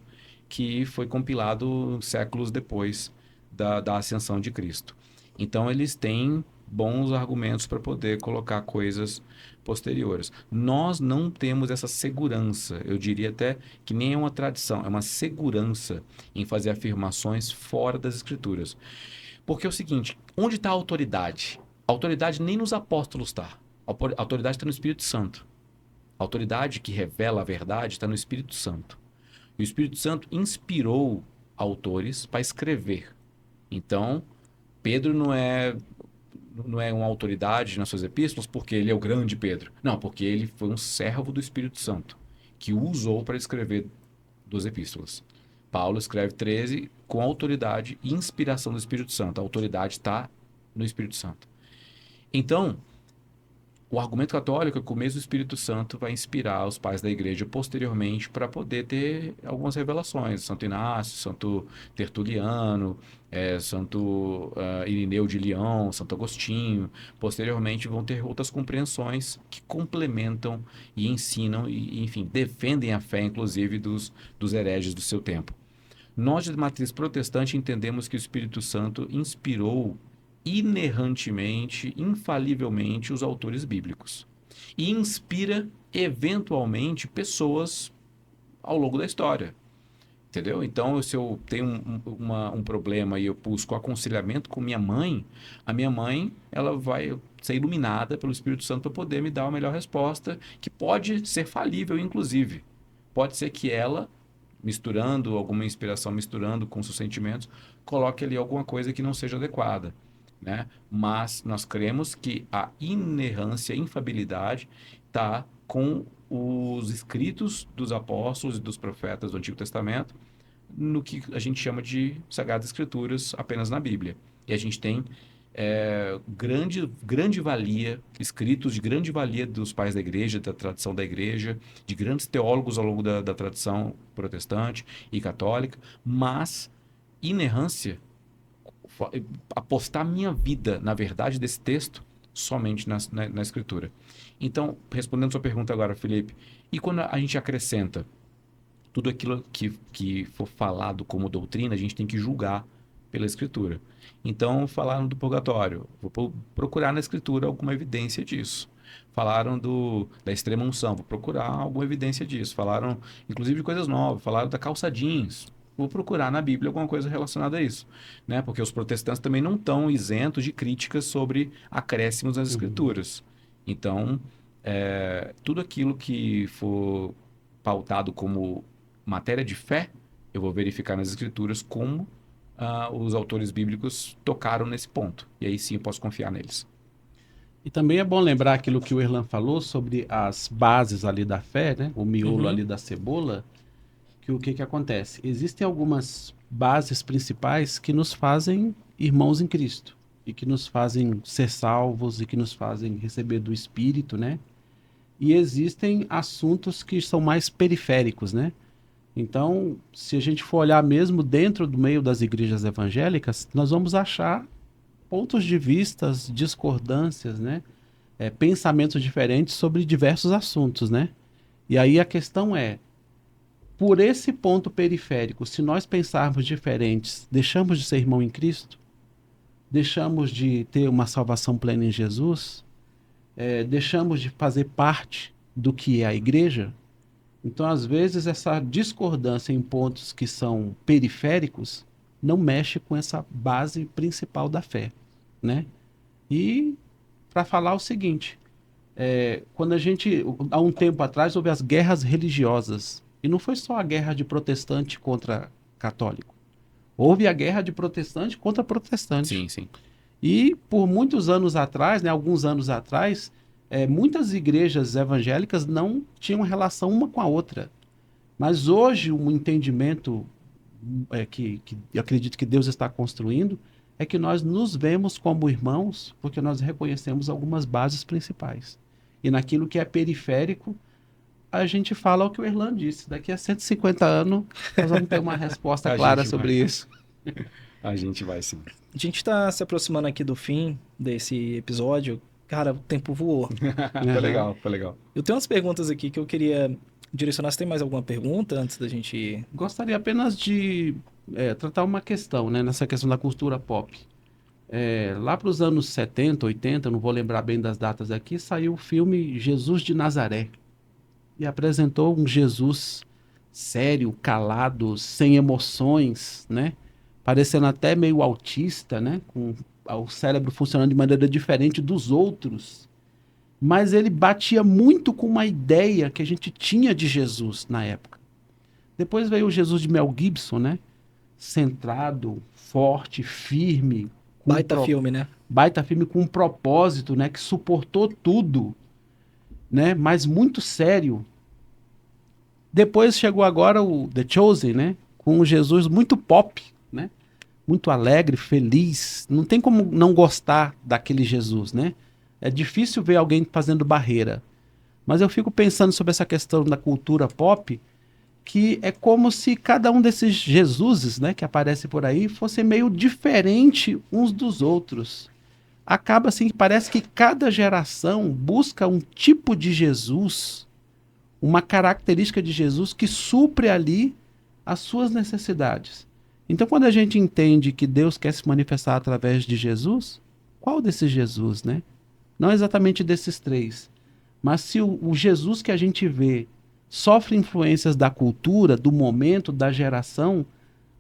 que foi compilado séculos depois da ascensão de Cristo. Então, eles têm bons argumentos para poder colocar coisas posteriores. Nós não temos essa segurança, eu diria até que nem é uma tradição, é uma segurança em fazer afirmações fora das Escrituras. Porque é o seguinte, onde está a autoridade? A autoridade nem nos apóstolos está. A autoridade está no Espírito Santo. A autoridade que revela a verdade está no Espírito Santo. E o Espírito Santo inspirou autores para escrever. Então, Pedro não é uma autoridade nas suas epístolas porque ele é o grande Pedro. Não, porque ele foi um servo do Espírito Santo, que o usou para escrever 2 epístolas. Paulo escreve 13 com autoridade e inspiração do Espírito Santo. A autoridade está no Espírito Santo. Então, o argumento católico é que o mesmo Espírito Santo vai inspirar os pais da igreja posteriormente para poder ter algumas revelações. Santo Inácio, Santo Tertuliano, Santo Irineu de Lyon, Santo Agostinho. Posteriormente vão ter outras compreensões que complementam e ensinam e, enfim, defendem a fé, inclusive, dos hereges do seu tempo. Nós, de matriz protestante, entendemos que o Espírito Santo inspirou inerrantemente, infalivelmente, os autores bíblicos. E inspira, eventualmente, pessoas ao longo da história. Entendeu? Então, se eu tenho um problema e eu busco aconselhamento com minha mãe, a minha mãe ela vai ser iluminada pelo Espírito Santo para poder me dar a melhor resposta, que pode ser falível, inclusive. Pode ser que ela, misturando alguma inspiração, misturando com seus sentimentos, coloque ali alguma coisa que não seja adequada. Né? Mas nós cremos que a inerrância, a infabilidade está com os escritos dos apóstolos e dos profetas do Antigo Testamento, no que a gente chama de Sagradas Escrituras, apenas na Bíblia. E a gente tem grande valia, escritos de grande valia dos pais da igreja, da tradição da igreja, de grandes teólogos ao longo da tradição protestante e católica, mas inerrância, apostar minha vida na verdade desse texto somente na Escritura. Então, respondendo a sua pergunta agora, Felipe, e quando a gente acrescenta tudo aquilo que for falado como doutrina, a gente tem que julgar pela Escritura. Então, falaram do purgatório, vou procurar na Escritura alguma evidência disso. Falaram da extrema unção, vou procurar alguma evidência disso. Falaram, inclusive, de coisas novas, falaram da calça jeans, vou procurar na Bíblia alguma coisa relacionada a isso, né? Porque os protestantes também não estão isentos de críticas sobre acréscimos nas Escrituras. Então, tudo aquilo que for pautado como matéria de fé, eu vou verificar nas Escrituras como os autores bíblicos tocaram nesse ponto. E aí sim eu posso confiar neles. E também é bom lembrar aquilo que o Erlan falou sobre as bases ali da fé, né? O miolo ali da cebola. Que o que acontece? Existem algumas bases principais que nos fazem irmãos em Cristo e que nos fazem ser salvos e que nos fazem receber do Espírito, né? E existem assuntos que são mais periféricos, né? Então, se a gente for olhar mesmo dentro do meio das igrejas evangélicas, nós vamos achar pontos de vistas, discordâncias, né? Pensamentos diferentes sobre diversos assuntos, né? E aí a questão é, por esse ponto periférico, se nós pensarmos diferentes, deixamos de ser irmão em Cristo? Deixamos de ter uma salvação plena em Jesus? Deixamos de fazer parte do que é a igreja? Então, às vezes, essa discordância em pontos que são periféricos não mexe com essa base principal da fé, né? E para falar o seguinte, quando a gente, há um tempo atrás, houve as guerras religiosas, e não foi só a guerra de protestante contra católico, houve a guerra de protestante contra protestante. Sim, sim. E por muitos anos atrás, né, alguns anos atrás, muitas igrejas evangélicas não tinham relação uma com a outra. Mas hoje, um entendimento que eu acredito que Deus está construindo é que nós nos vemos como irmãos porque nós reconhecemos algumas bases principais. E naquilo que é periférico, a gente fala o que o Erlan disse. Daqui a 150 anos, nós vamos ter uma resposta A clara gente sobre vai. isso. A gente vai sim. A gente tá se aproximando aqui do fim desse episódio. Cara, o tempo voou. Foi legal, foi legal. Eu tenho umas perguntas aqui que eu queria direcionar. Você tem mais alguma pergunta antes da gente... Gostaria apenas de tratar uma questão, né, nessa questão da cultura pop. Lá para os anos 70, 80, não vou lembrar bem das datas aqui, saiu o filme Jesus de Nazaré. E apresentou um Jesus sério, calado, sem emoções, né? Parecendo até meio autista, né? Com o cérebro funcionando de maneira diferente dos outros. Mas ele batia muito com uma ideia que a gente tinha de Jesus na época. Depois veio o Jesus de Mel Gibson, né? Centrado, forte, firme, Baita filme, né? baita filme com um propósito, né? Que suportou tudo, né? Mas muito sério. Depois chegou agora o The Chosen, né? Com um Jesus muito pop, né? Muito alegre, feliz. Não tem como não gostar daquele Jesus, né? É difícil ver alguém fazendo barreira. Mas eu fico pensando sobre essa questão da cultura pop, que é como se cada um desses Jesuses, né, que aparece por aí, fosse meio diferente uns dos outros. Acaba assim que parece que cada geração busca um tipo de Jesus, uma característica de Jesus que supre ali as suas necessidades. Então, quando a gente entende que Deus quer se manifestar através de Jesus, qual desses Jesus, né? Não exatamente desses três, mas se o Jesus que a gente vê sofre influências da cultura, do momento, da geração,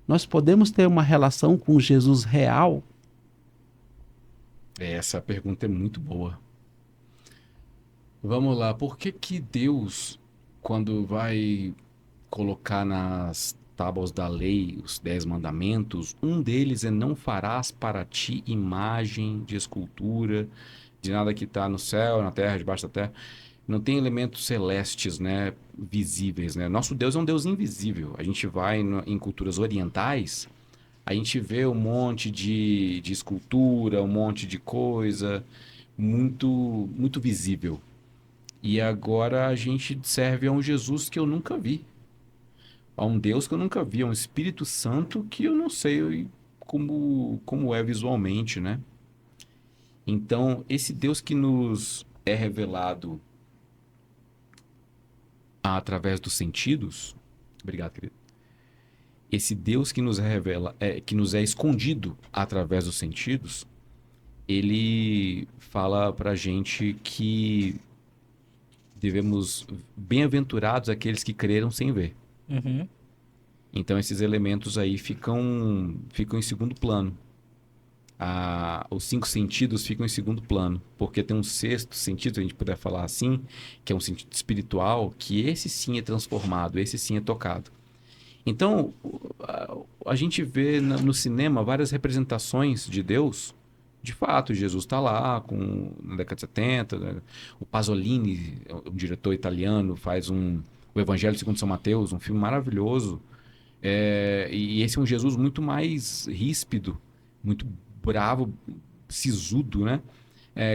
nós podemos ter uma relação com o Jesus real? Essa pergunta é muito boa. Vamos lá, por que que Deus, quando vai colocar nas tábuas da lei os 10 mandamentos, um deles é não farás para ti imagem de escultura, de nada que está no céu, na terra, debaixo da terra. Não tem elementos celestes, né, visíveis, né? Nosso Deus é um Deus invisível. A gente vai em culturas orientais, a gente vê um monte de escultura, um monte de coisa muito, muito visível. E agora a gente serve a um Jesus que eu nunca vi, a um Deus que eu nunca vi, a um Espírito Santo que eu não sei como é visualmente, né? Então, esse Deus que nos é revelado através dos sentidos, obrigado, querido. Esse Deus que nos revela, que nos é escondido através dos sentidos, ele fala pra gente que devemos bem-aventurados aqueles que creram sem ver. Uhum. Então esses elementos aí ficam em segundo plano. Os 5 sentidos ficam em segundo plano, porque tem um sexto sentido, se a gente puder falar assim, que é um sentido espiritual, que esse sim é transformado, esse sim é tocado. Então, a gente vê no cinema várias representações de Deus. De fato, Jesus está lá, na década de 70. Né? O Pasolini, um diretor italiano, faz o Evangelho segundo São Mateus, um filme maravilhoso. E esse é um Jesus muito mais ríspido, muito bravo, sisudo, né?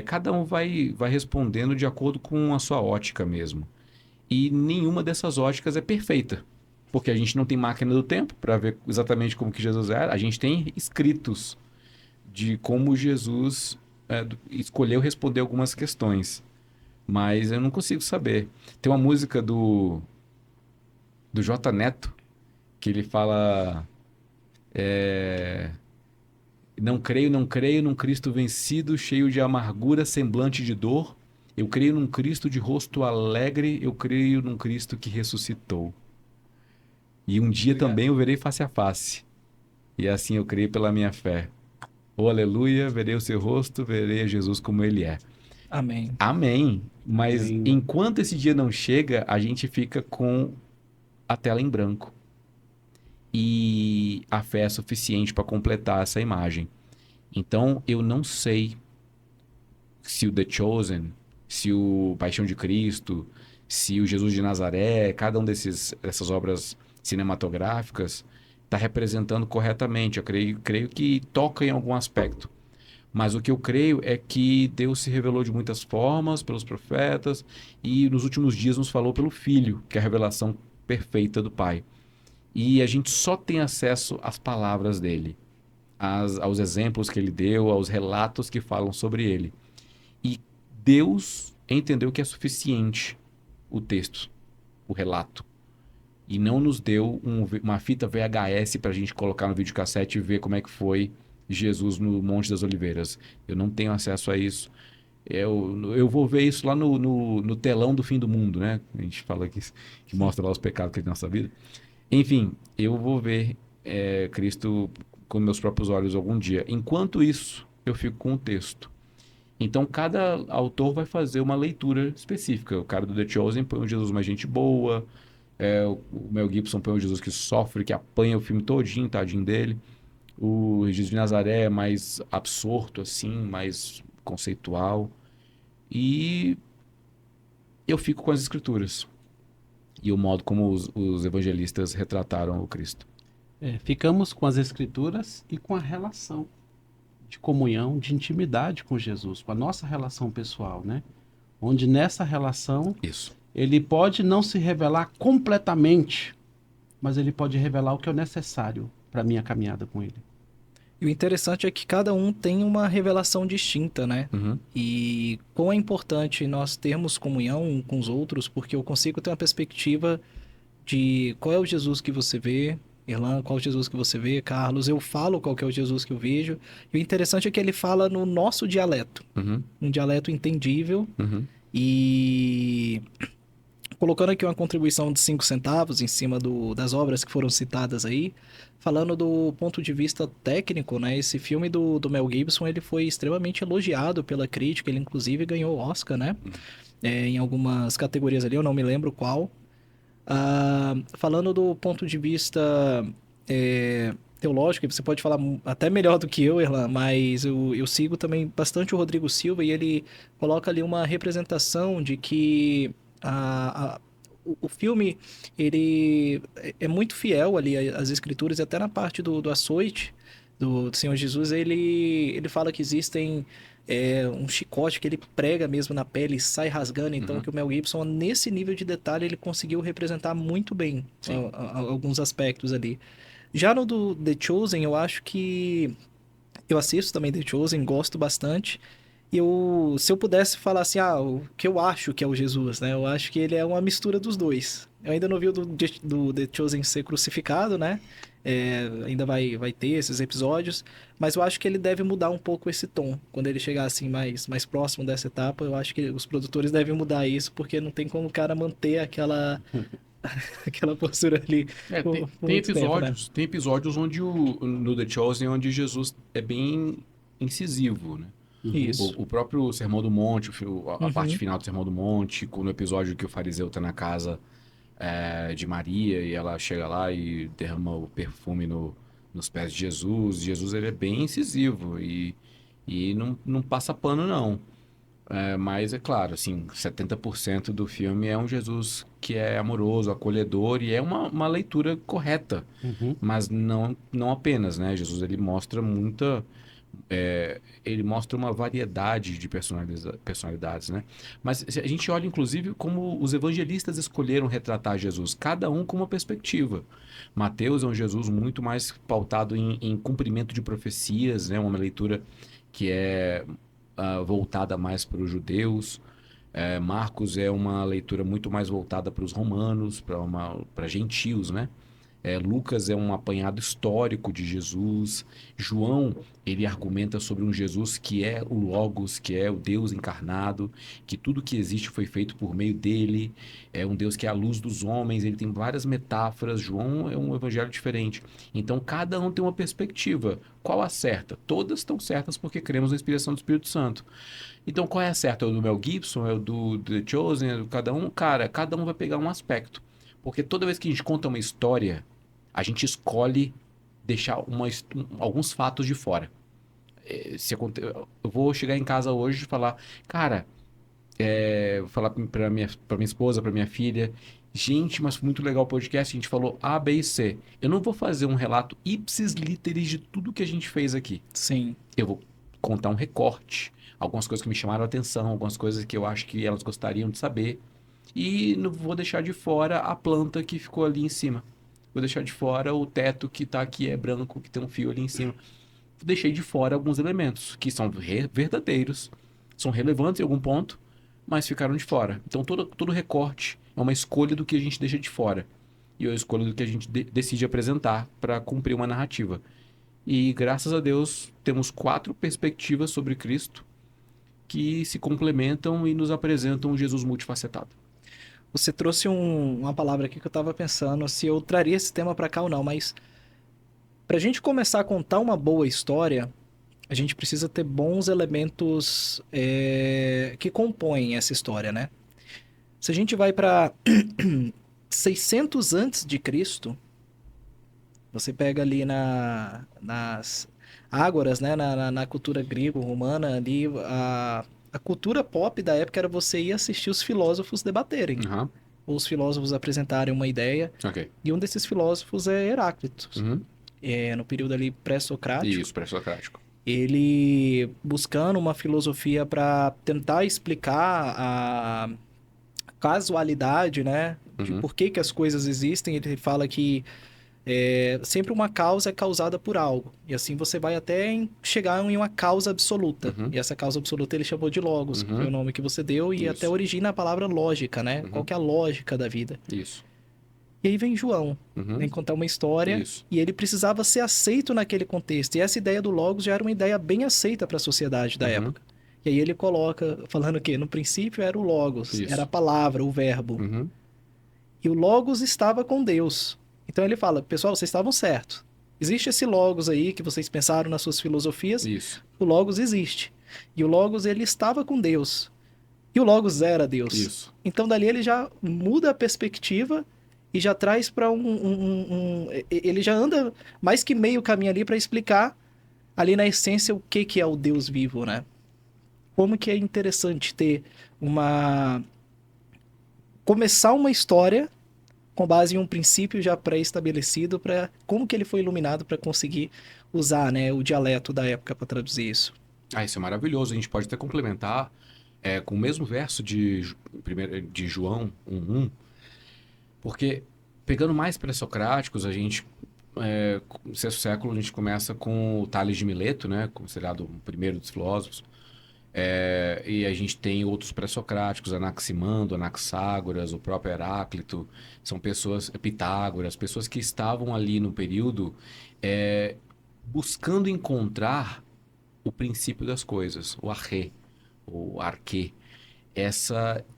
Cada um vai respondendo de acordo com a sua ótica mesmo. E nenhuma dessas óticas é perfeita. Porque a gente não tem máquina do tempo para ver exatamente como que Jesus era. A gente tem escritos de como Jesus escolheu responder algumas questões. Mas eu não consigo saber. Tem uma música do J Neto que ele fala: não creio, não creio num Cristo vencido, cheio de amargura, semblante de dor. Eu creio num Cristo de rosto alegre, eu creio num Cristo que ressuscitou. E um dia Obrigado. também eu verei face a face. E assim eu creio pela minha fé. Oh, aleluia, verei o seu rosto, verei a Jesus como ele é. Amém. Amém. Mas Amém. enquanto esse dia não chega, a gente fica com a tela em branco. E a fé é suficiente para completar essa imagem. Então, eu não sei se o The Chosen, se o Paixão de Cristo, se o Jesus de Nazaré, cada um dessas obras cinematográficas está representando corretamente. Eu creio que toca em algum aspecto. Mas o que eu creio é que Deus se revelou de muitas formas pelos profetas e nos últimos dias nos falou pelo Filho, que é a revelação perfeita do Pai. E a gente só tem acesso às palavras dele, aos exemplos que ele deu, aos relatos que falam sobre ele. E Deus entendeu que é suficiente o texto, o relato. E não nos deu uma fita VHS para a gente colocar no videocassete e ver como é que foi Jesus no Monte das Oliveiras. Eu não tenho acesso a isso. Eu vou ver isso lá no telão do fim do mundo, né? A gente fala que mostra lá os pecados que tem na nossa vida. Enfim, eu vou ver Cristo com meus próprios olhos algum dia. Enquanto isso, eu fico com o texto. Então, cada autor vai fazer uma leitura específica. O cara do The Chosen põe um Jesus mais gente boa. O Mel Gibson põe um Jesus que sofre, que apanha o filme todinho, tadinho dele. O Jesus de Nazaré é mais absorto, assim, mais conceitual. E eu fico com as escrituras. E o modo como os evangelistas retrataram o Cristo. Ficamos com as escrituras e com a relação de comunhão, de intimidade com Jesus, com a nossa relação pessoal, né? Onde nessa relação Isso. ele pode não se revelar completamente, mas ele pode revelar o que é necessário para a minha caminhada com ele. E o interessante é que cada um tem uma revelação distinta, né? Uhum. E quão é importante nós termos comunhão com os outros, porque eu consigo ter uma perspectiva de qual é o Jesus que você vê, Irlan, qual é o Jesus que você vê, Carlos, eu falo qual que é o Jesus que eu vejo. E o interessante é que ele fala no nosso dialeto, Uhum. um dialeto entendível. Uhum. E colocando aqui uma contribuição de 5 centavos em cima das obras que foram citadas aí, falando do ponto de vista técnico, né? Esse filme do Mel Gibson, ele foi extremamente elogiado pela crítica, ele inclusive ganhou Oscar, né? Em algumas categorias ali, eu não me lembro qual. Falando do ponto de vista teológico, e você pode falar até melhor do que eu, Erlan, mas eu sigo também bastante o Rodrigo Silva e ele coloca ali uma representação de que o filme ele é muito fiel ali às escrituras e até na parte do açoite do Senhor Jesus, ele fala que existem um chicote que ele prega mesmo na pele e sai rasgando, então Uhum. que o Mel Gibson, nesse nível de detalhe, ele conseguiu representar muito bem Sim. alguns aspectos ali. Já no do The Chosen, eu acho que eu assisto também The Chosen, gosto bastante. E se eu pudesse falar assim, o que eu acho que é o Jesus, né? Eu acho que ele é uma mistura dos dois. Eu ainda não vi o do The Chosen ser crucificado, né? Ainda vai ter esses episódios, mas eu acho que ele deve mudar um pouco esse tom. Quando ele chegar assim mais próximo dessa etapa, eu acho que os produtores devem mudar isso, porque não tem como o cara manter aquela postura ali por Tem muito tempo, né? episódios onde no The Chosen onde Jesus é bem incisivo, né? Isso. O próprio Sermão do Monte, a parte Uhum. final do Sermão do Monte, no episódio que o fariseu está na casa de Maria e ela chega lá e derrama o perfume nos pés de Jesus. Jesus ele é bem incisivo e não passa pano, não. Mas é claro, assim, 70% do filme é um Jesus que é amoroso, acolhedor e é uma leitura correta. Uhum. Mas não apenas, né? Jesus ele mostra ele mostra uma variedade de personalidades, né? Mas se a gente olha, inclusive, como os evangelistas escolheram retratar Jesus, cada um com uma perspectiva. Mateus é um Jesus muito mais pautado em cumprimento de profecias, né? Uma leitura que é voltada mais para os judeus. Marcos é uma leitura muito mais voltada para os romanos, para gentios, né? Lucas é um apanhado histórico de Jesus. João, ele argumenta sobre um Jesus que é o Logos, que é o Deus encarnado, que tudo que existe foi feito por meio dele, é um Deus que é a luz dos homens, ele tem várias metáforas. João é um evangelho diferente. Então, cada um tem uma perspectiva. Qual a certa? Todas estão certas porque cremos na inspiração do Espírito Santo. Então, qual é a certa? É o do Mel Gibson? É o do The Chosen? É do cada um? Cara, cada um vai pegar um aspecto. Porque toda vez que a gente conta uma história, a gente escolhe deixar alguns fatos de fora. Eu vou chegar em casa hoje e falar, cara, vou falar pra minha esposa, pra minha filha, gente, mas foi muito legal o podcast, a gente falou A, B e C. Eu não vou fazer um relato ipsis literis de tudo que a gente fez aqui. Sim. Eu vou contar um recorte, algumas coisas que me chamaram a atenção, algumas coisas que eu acho que elas gostariam de saber. E não vou deixar de fora a planta que ficou ali em cima. Vou deixar de fora o teto que tá aqui, é branco, que tem um fio ali em cima. Deixei de fora alguns elementos que são verdadeiros, são relevantes em algum ponto, mas ficaram de fora. Então todo recorte é uma escolha do que a gente deixa de fora. E eu escolho do que a gente decide apresentar para cumprir uma narrativa. E graças a Deus temos 4 perspectivas sobre Cristo que se complementam e nos apresentam um Jesus multifacetado. Você trouxe uma palavra aqui que eu tava pensando se eu traria esse tema pra cá ou não, mas pra gente começar a contar uma boa história, a gente precisa ter bons elementos que compõem essa história, né? Se a gente vai pra 600 antes de Cristo, você pega ali nas ágoras, né? Na cultura grego-romana ali, a cultura pop da época era você ir assistir os filósofos debaterem. Uhum. Ou os filósofos apresentarem uma ideia. Ok. E um desses filósofos é Heráclito. Uhum. No período ali pré-socrático. Isso, pré-socrático. Ele buscando uma filosofia para tentar explicar a casualidade, né? De Uhum. por que que as coisas existem. Ele fala que sempre uma causa é causada por algo. E assim você vai até chegar em uma causa absoluta. Uhum. E essa causa absoluta ele chamou de logos, que Uhum. foi o nome que você deu, e Isso. até origina a palavra lógica, né? Uhum. Qual que é a lógica da vida? Isso. E aí vem João, Uhum. vem contar uma história, Isso. e ele precisava ser aceito naquele contexto. E essa ideia do logos já era uma ideia bem aceita para a sociedade da Uhum. época. E aí ele coloca, falando que no princípio era o logos, Isso. era a palavra, o verbo. Uhum. E o logos estava com Deus. Então ele fala, pessoal, vocês estavam certos. Existe esse logos aí que vocês pensaram nas suas filosofias. Isso. O logos existe. E o logos, ele estava com Deus. E o logos era Deus. Isso. Então dali ele já muda a perspectiva e já traz para ele já anda mais que meio caminho ali para explicar ali na essência o que é o Deus vivo, né? Como que é interessante ter começar uma história com base em um princípio já pré-estabelecido para como que ele foi iluminado para conseguir usar, né, o dialeto da época para traduzir isso. Isso é maravilhoso. A gente pode até complementar com o mesmo verso de João 1:1, porque pegando mais pré-socráticos, a gente, no sexto século, a gente começa com o Tales de Mileto, né, considerado o primeiro dos filósofos. E a gente tem outros pré-socráticos, Anaximandro, Anaxágoras, o próprio Heráclito, são pessoas, Pitágoras, pessoas que estavam ali no período buscando encontrar o princípio das coisas, o arché, o arquê.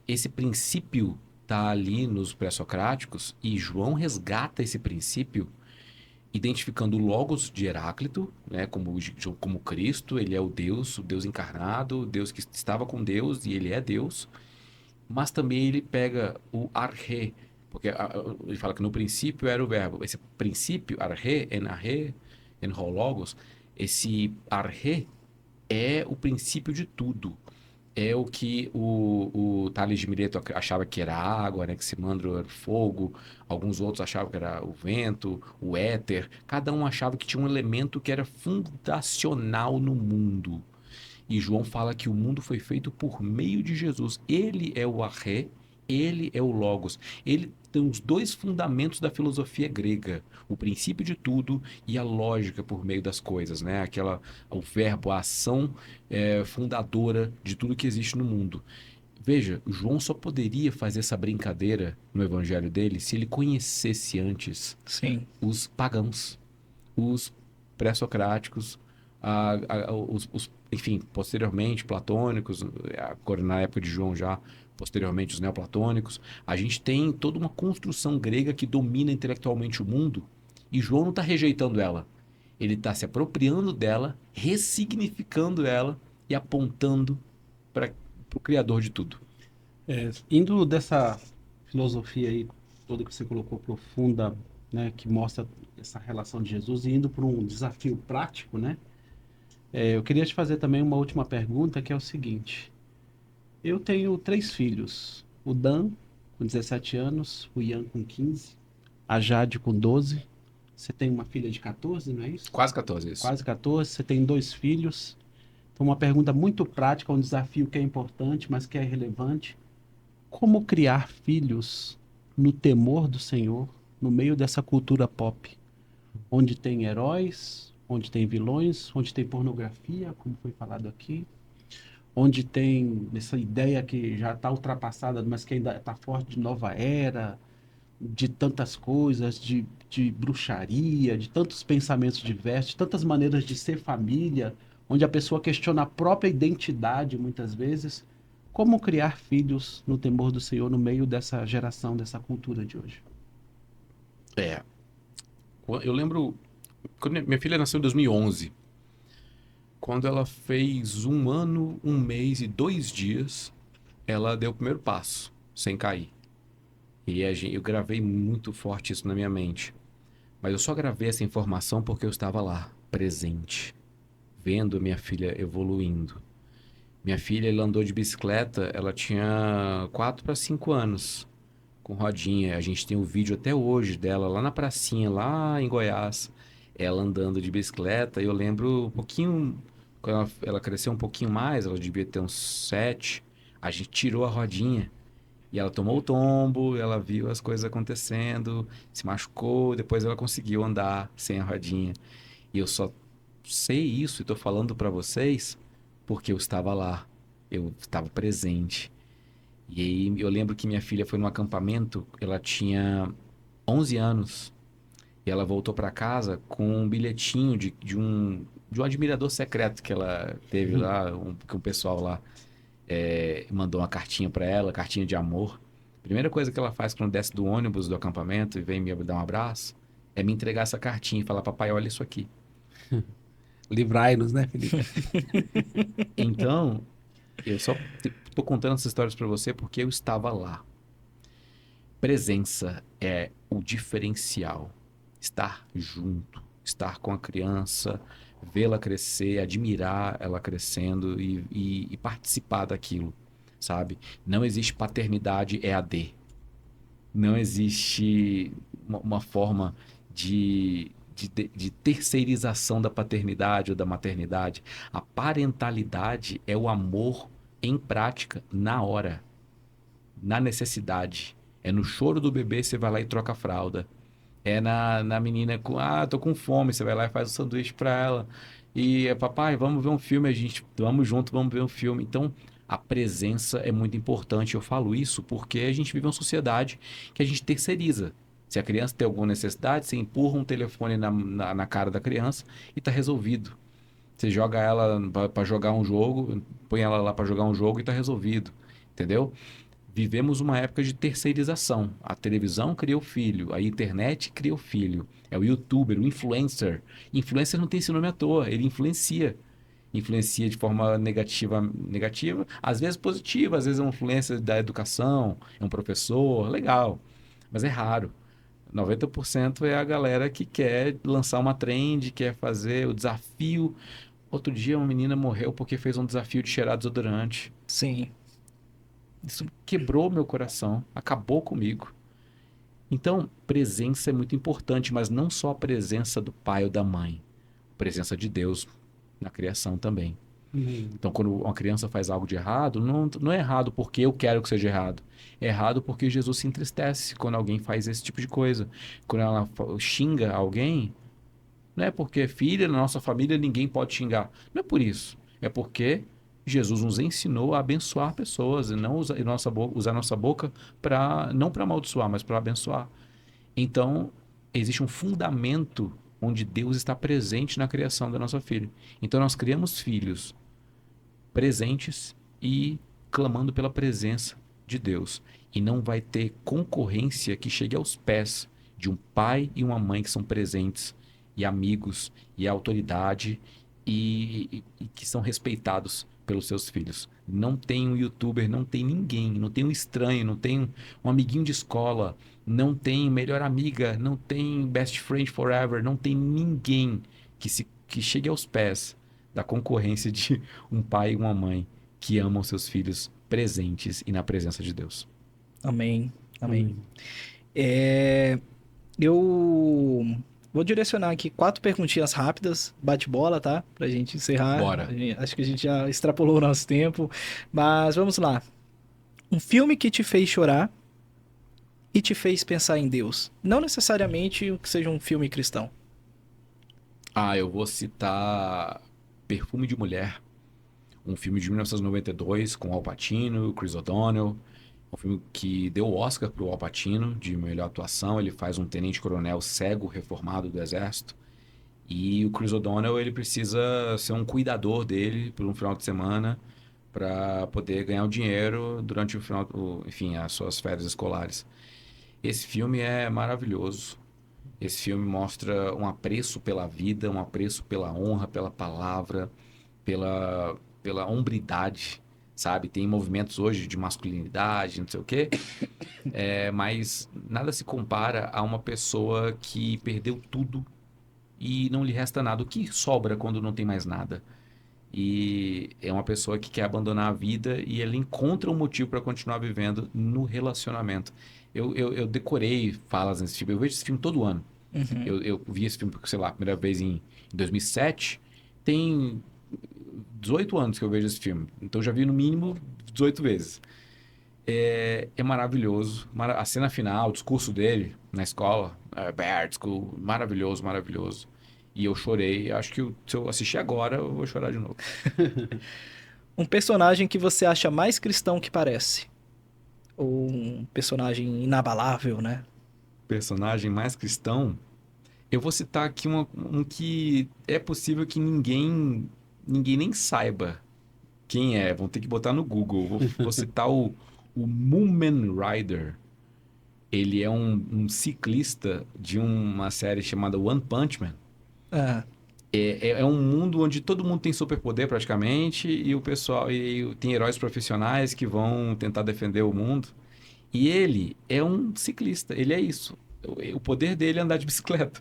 Esse princípio está ali nos pré-socráticos e João resgata esse princípio identificando o Logos de Heráclito, né, como Cristo, ele é o Deus encarnado, o Deus que estava com Deus e ele é Deus, mas também ele pega o arché, porque ele fala que no princípio era o verbo. Esse princípio, arché, en ho logos, esse arché é o princípio de tudo. É o que o Tales de Mileto achava que era água, né? Que Simandro era fogo, alguns outros achavam que era o vento, o éter. Cada um achava que tinha um elemento que era fundacional no mundo. E João fala que o mundo foi feito por meio de Jesus. Ele é o arché, ele é o logos. Ele tem os 2 fundamentos da filosofia grega, o princípio de tudo e a lógica por meio das coisas, né? O verbo, a ação fundadora de tudo que existe no mundo. Veja, João só poderia fazer essa brincadeira no evangelho dele se ele conhecesse antes Sim. os pagãos, os pré-socráticos, enfim, posteriormente platônicos, agora na época de João já, posteriormente os neoplatônicos. A gente tem toda uma construção grega que domina intelectualmente o mundo e João não está rejeitando ela. Ele está se apropriando dela, ressignificando ela e apontando para o Criador de tudo. Indo dessa filosofia aí toda que você colocou profunda, né, que mostra essa relação de Jesus, e indo para um desafio prático, né? Eu queria te fazer também uma última pergunta, que é o seguinte: eu tenho 3 filhos, o Dan com 17 anos, o Ian com 15, a Jade com 12. Você tem uma filha de 14, não é isso? Quase 14 isso. Quase 14. Você tem 2 filhos. Então, uma pergunta muito prática, um desafio que é importante, mas que é relevante. Como criar filhos no temor do Senhor, no meio dessa cultura pop, onde tem heróis, onde tem vilões, onde tem pornografia, como foi falado aqui, onde tem essa ideia que já está ultrapassada, mas que ainda está forte, de nova era, de tantas coisas, de bruxaria, de tantos pensamentos diversos, de tantas maneiras de ser família, onde a pessoa questiona a própria identidade muitas vezes. Como criar filhos no temor do Senhor no meio dessa geração, dessa cultura de hoje? Eu lembro, quando minha filha nasceu em 2011, quando ela fez 1 ano, 1 mês e 2 dias, ela deu o primeiro passo, sem cair. E eu gravei muito forte isso na minha mente. Mas eu só gravei essa informação porque eu estava lá, presente, vendo a minha filha evoluindo. Minha filha, ela andou de bicicleta, ela tinha 4 para 5 anos, com rodinha. A gente tem o vídeo até hoje dela lá na pracinha, lá em Goiás, ela andando de bicicleta. E eu lembro um pouquinho, quando ela cresceu um pouquinho mais, ela devia ter uns 7, a gente tirou a rodinha. E ela tomou o tombo, ela viu as coisas acontecendo, se machucou, depois ela conseguiu andar sem a rodinha. E eu só sei isso e tô falando para vocês porque eu estava lá, eu estava presente. E aí eu lembro que minha filha foi num acampamento, ela tinha 11 anos, e ela voltou para casa com um bilhetinho de um admirador secreto que ela teve lá, que um pessoal lá mandou uma cartinha para ela, cartinha de amor. Primeira coisa que ela faz quando desce do ônibus do acampamento e vem me dar um abraço é me entregar essa cartinha e falar: papai, olha isso aqui. Livrai-nos, né, Felipe? Então, eu só tô contando essas histórias para você porque eu estava lá. Presença é o diferencial. Estar junto, estar com a criança, vê-la crescer, admirar ela crescendo e participar daquilo, sabe? Não existe paternidade EAD. Não existe uma forma de terceirização da paternidade ou da maternidade. A parentalidade é o amor em prática, na hora, na necessidade. É no choro do bebê, você vai lá e troca a fralda. É na menina com, tô com fome, você vai lá e faz o sanduíche para ela. E papai, vamos ver um filme, a gente, vamos junto, vamos ver um filme. Então, a presença é muito importante. Eu falo isso porque a gente vive uma sociedade que a gente terceiriza. Se a criança tem alguma necessidade, você empurra um telefone na cara da criança e está resolvido. Você joga ela para jogar um jogo, põe ela lá para jogar um jogo e está resolvido. Entendeu? Vivemos uma época de terceirização. A televisão cria o filho, a internet cria o filho. É o youtuber, o influencer. Influencer não tem esse nome à toa, ele influencia. Influencia de forma negativa, às vezes positiva, às vezes é uma influência da educação, é um professor, legal. Mas é raro. 90% é a galera que quer lançar uma trend, quer fazer o desafio. Outro dia uma menina morreu porque fez um desafio de cheirar desodorante. Sim. Isso quebrou meu coração, acabou comigo. Então, presença é muito importante, mas não só a presença do pai ou da mãe, a presença de Deus na criação também. Então, quando uma criança faz algo de errado, não é errado porque eu quero que seja errado. É errado porque Jesus se entristece quando alguém faz esse tipo de coisa. Quando ela xinga alguém, não é porque filha, na nossa família, ninguém pode xingar. Não é por isso. É porque Jesus nos ensinou a abençoar pessoas e não usar nossa boca para não para amaldiçoar, mas para abençoar. Então, existe um fundamento onde Deus está presente na criação da nossa filha. Então, nós criamos filhos presentes e clamando pela presença de Deus. E não vai ter concorrência que chegue aos pés de um pai e uma mãe que são presentes e amigos e autoridade e que são respeitados pelos seus filhos. Não tem um youtuber, não tem ninguém, não tem um estranho, não tem um amiguinho de escola, não tem melhor amiga, não tem best friend forever, não tem ninguém que chegue aos pés da concorrência de um pai e uma mãe que amam seus filhos presentes e na presença de Deus. Amém. Amém. É, eu vou direcionar aqui 4 perguntinhas rápidas, bate-bola, tá? Pra gente encerrar. Bora. Acho que a gente já extrapolou o nosso tempo, mas vamos lá. Um filme que te fez chorar e te fez pensar em Deus. Não necessariamente que seja um filme cristão. Eu vou citar Perfume de Mulher, um filme de 1992 com Al Pacino, Chris O'Donnell. Um filme que deu o Oscar pro Al Pacino de melhor atuação. Ele faz um tenente-coronel cego reformado do exército. E o Chris O'Donnell, ele precisa ser um cuidador dele por um final de semana para poder ganhar o dinheiro durante enfim, as suas férias escolares. Esse filme é maravilhoso. Esse filme mostra um apreço pela vida, um apreço pela honra, pela palavra, pela hombridade, sabe? Tem movimentos hoje de masculinidade, não sei o quê, mas nada se compara a uma pessoa que perdeu tudo e não lhe resta nada. O que sobra quando não tem mais nada? E é uma pessoa que quer abandonar a vida e ele encontra um motivo para continuar vivendo no relacionamento. Eu decorei falas nesse filme, eu vejo esse filme todo ano. Uhum. Eu vi esse filme, sei lá, a primeira vez em 2007. Tem 18 anos que eu vejo esse filme. Então eu já vi no mínimo 18 vezes. É maravilhoso. A cena final, o discurso dele na escola, Bear School, maravilhoso, maravilhoso. E eu chorei. Acho que se eu assistir agora, eu vou chorar de novo. Um personagem que você acha mais cristão que parece. Ou um personagem inabalável, né? Personagem mais cristão. Eu vou citar aqui um que é possível que ninguém nem saiba quem é. Vão ter que botar no Google. Vou citar o Moomin Rider. Ele é um ciclista de uma série chamada One Punch Man. Ah, É um mundo onde todo mundo tem superpoder praticamente e o pessoal tem heróis profissionais que vão tentar defender o mundo. E ele é um ciclista, ele é isso. O poder dele é andar de bicicleta.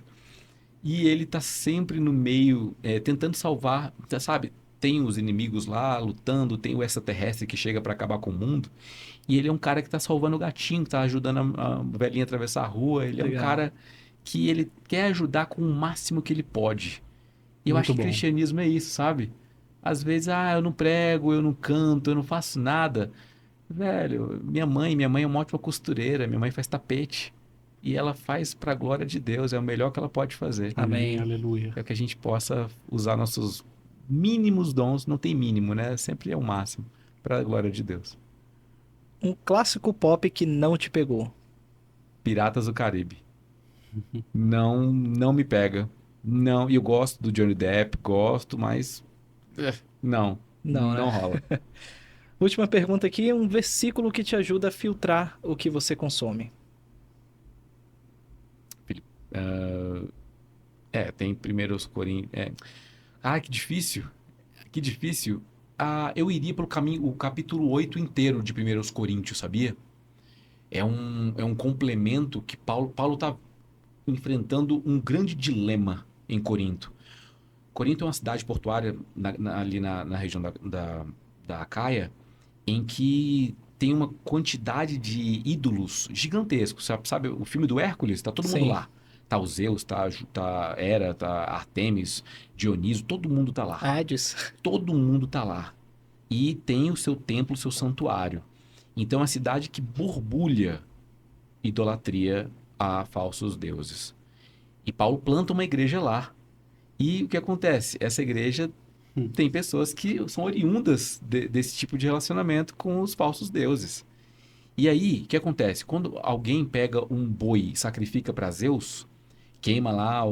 E ele tá sempre no meio, tentando salvar, sabe? Tem os inimigos lá lutando, tem o extraterrestre que chega para acabar com o mundo. E ele é um cara que tá salvando o gatinho, que tá ajudando a velhinha a atravessar a rua. Ele é um legal. cara que ele quer ajudar com o máximo que ele pode. E eu Muito acho que bom. cristianismo é isso, sabe? Às vezes, eu não prego, eu não canto, eu não faço nada. Velho, minha mãe é uma ótima costureira, minha mãe faz tapete. E ela faz para a glória de Deus, é o melhor que ela pode fazer. Amém. Aleluia. É que a gente possa usar nossos mínimos dons, não tem mínimo, né? Sempre é o máximo, para a glória de Deus. Um clássico pop que não te pegou. Piratas do Caribe. Não me pega. Não, e eu gosto do Johnny Depp, gosto, mas não Não, né? rola. Última pergunta aqui, um versículo que te ajuda a filtrar o que você consome. Tem primeiros Coríntios. Que difícil. Que difícil. Eu iria pelo caminho, o capítulo 8 inteiro de Primeiros Coríntios, sabia? É um complemento que Paulo tá enfrentando um grande dilema em Corinto. Corinto é uma cidade portuária ali na região da Acaia, em que tem uma quantidade de ídolos gigantescos. Sabe o filme do Hércules? Tá todo mundo Sim. lá. Tá o Zeus, tá Hera, tá Artemis, Dioniso, todo mundo tá lá. Hades. Todo mundo tá lá. E tem o seu templo, o seu santuário. Então é uma cidade que borbulha idolatria a falsos deuses. E Paulo planta uma igreja lá. E o que acontece? Essa igreja Tem pessoas que são oriundas desse tipo de relacionamento com os falsos deuses. E aí, o que acontece? Quando alguém pega um boi e sacrifica para Zeus, queima lá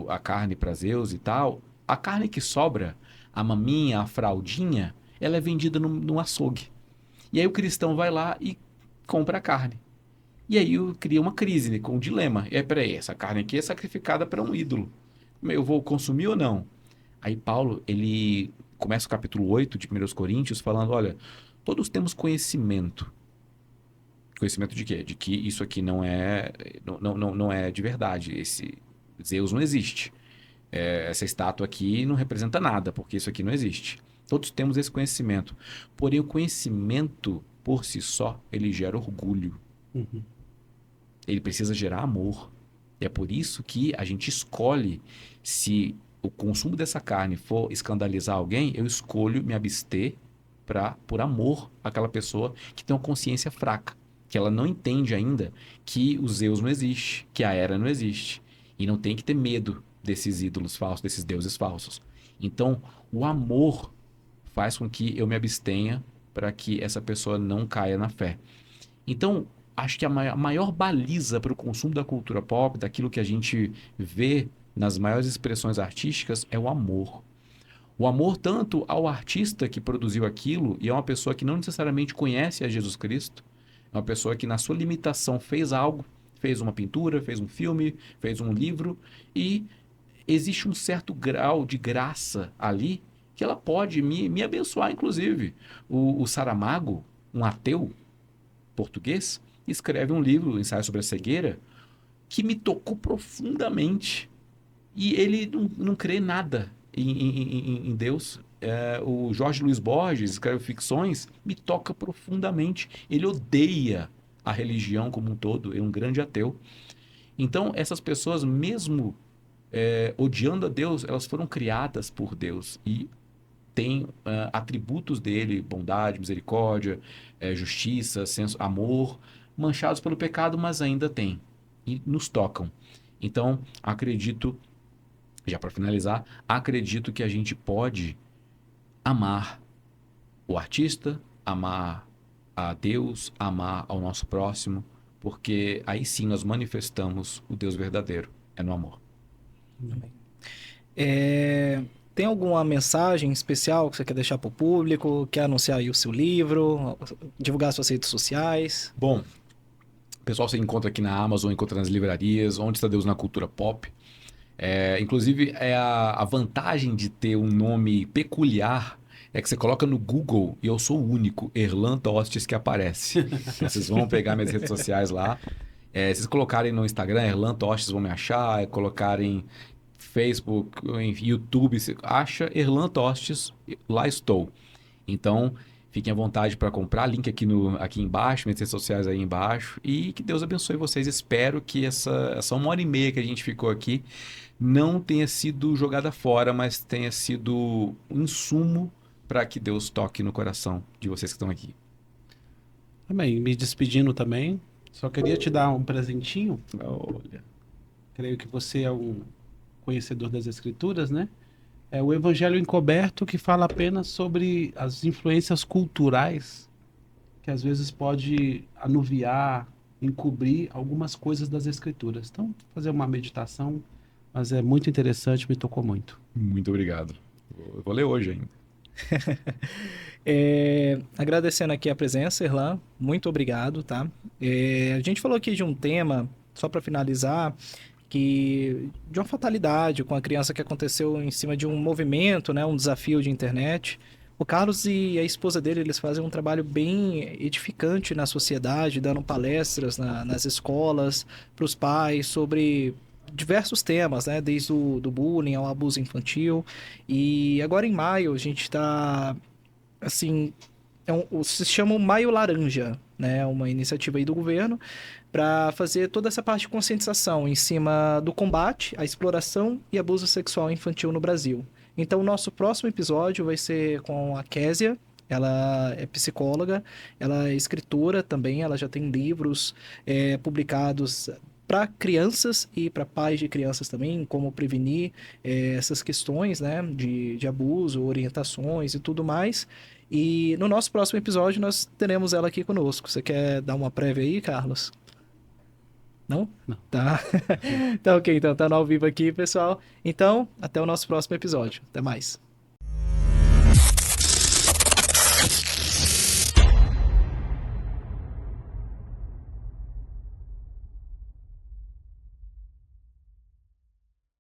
a carne para Zeus e tal, a carne que sobra, a maminha, a fraldinha, ela é vendida no açougue. E aí o cristão vai lá e compra a carne. E aí cria uma crise, né, com um dilema. E aí, peraí, essa carne aqui é sacrificada para um ídolo. Eu vou consumir ou não? Aí Paulo, ele começa o capítulo 8 de 1 Coríntios falando, olha, todos temos conhecimento. Conhecimento de quê? De que isso aqui não é de verdade. Esse Zeus não existe. Essa estátua aqui não representa nada, porque isso aqui não existe. Todos temos esse conhecimento. Porém, o conhecimento, por si só, ele gera orgulho. Uhum. Ele precisa gerar amor. E é por isso que a gente escolhe, se o consumo dessa carne for escandalizar alguém, eu escolho me abster por amor àquela pessoa que tem uma consciência fraca, que ela não entende ainda que o Zeus não existe, que a Hera não existe. E não tem que ter medo desses ídolos falsos, desses deuses falsos. Então, o amor faz com que eu me abstenha para que essa pessoa não caia na fé. Então, acho que a maior baliza para o consumo da cultura pop, daquilo que a gente vê nas maiores expressões artísticas, é o amor. O amor tanto ao artista que produziu aquilo, e é uma pessoa que não necessariamente conhece a Jesus Cristo, é uma pessoa que na sua limitação fez algo, fez uma pintura, fez um filme, fez um livro, e existe um certo grau de graça ali que ela pode me abençoar, inclusive. O Saramago, um ateu português, escreve um livro, Ensaio sobre a Cegueira, que me tocou profundamente. E ele não crê nada em Deus. O Jorge Luiz Borges escreve ficções, me toca profundamente. Ele odeia a religião como um todo, é um grande ateu. Então, essas pessoas, mesmo odiando a Deus, elas foram criadas por Deus e têm atributos dele, bondade, misericórdia, justiça, senso, amor, manchados pelo pecado, mas ainda têm e nos tocam. Então, acredito, já para finalizar, acredito que a gente pode amar o artista, amar a Deus, amar ao nosso próximo, porque aí sim nós manifestamos o Deus verdadeiro, é no amor. É, tem alguma mensagem especial que você quer deixar para o público? Quer anunciar aí o seu livro? Divulgar suas redes sociais? Bom, pessoal, você encontra aqui na Amazon, encontra nas livrarias, Onde Está Deus na Cultura Pop. Inclusive, a vantagem de ter um nome peculiar é que você coloca no Google e eu sou o único, Erlan Tostes, que aparece. Vocês vão pegar minhas redes sociais lá. Se vocês colocarem no Instagram, Erlan Tostes, vão me achar. Colocarem Facebook, YouTube, você acha Erlan Tostes, lá estou. Então, fiquem à vontade para comprar. Link aqui embaixo, minhas redes sociais aí embaixo. E que Deus abençoe vocês. Espero que essa 1h30 que a gente ficou aqui não tenha sido jogada fora, mas tenha sido um insumo para que Deus toque no coração de vocês que estão aqui. Também, me despedindo também, só queria te dar um presentinho. Olha. Creio que você é um conhecedor das Escrituras, né? É o Evangelho Encoberto, que fala apenas sobre as influências culturais que às vezes pode anuviar, encobrir algumas coisas das Escrituras. Então, fazer uma meditação, mas é muito interessante, me tocou muito. Muito obrigado. Eu vou ler hoje ainda. Agradecendo aqui a presença, Erlan, muito obrigado, tá? A gente falou aqui de um tema, só para finalizar, de uma fatalidade com a criança que aconteceu em cima de um movimento, né, um desafio de internet. O Carlos e a esposa dele, eles fazem um trabalho bem edificante na sociedade, dando palestras nas escolas, para os pais, sobre diversos temas, né, desde do bullying ao abuso infantil. E agora em maio a gente está, assim, se chama o Maio Laranja, né, uma iniciativa aí do governo para fazer toda essa parte de conscientização em cima do combate à exploração e abuso sexual infantil no Brasil. Então, o nosso próximo episódio vai ser com a Késia. Ela é psicóloga, ela é escritora também, ela já tem livros publicados para crianças e para pais de crianças também, como prevenir essas questões, né, de abuso, orientações e tudo mais. E no nosso próximo episódio nós teremos ela aqui conosco. Você quer dar uma prévia aí, Carlos? Não? Não. Tá. Tá ok, então tá no ao vivo aqui, pessoal. Então, até o nosso próximo episódio. Até mais.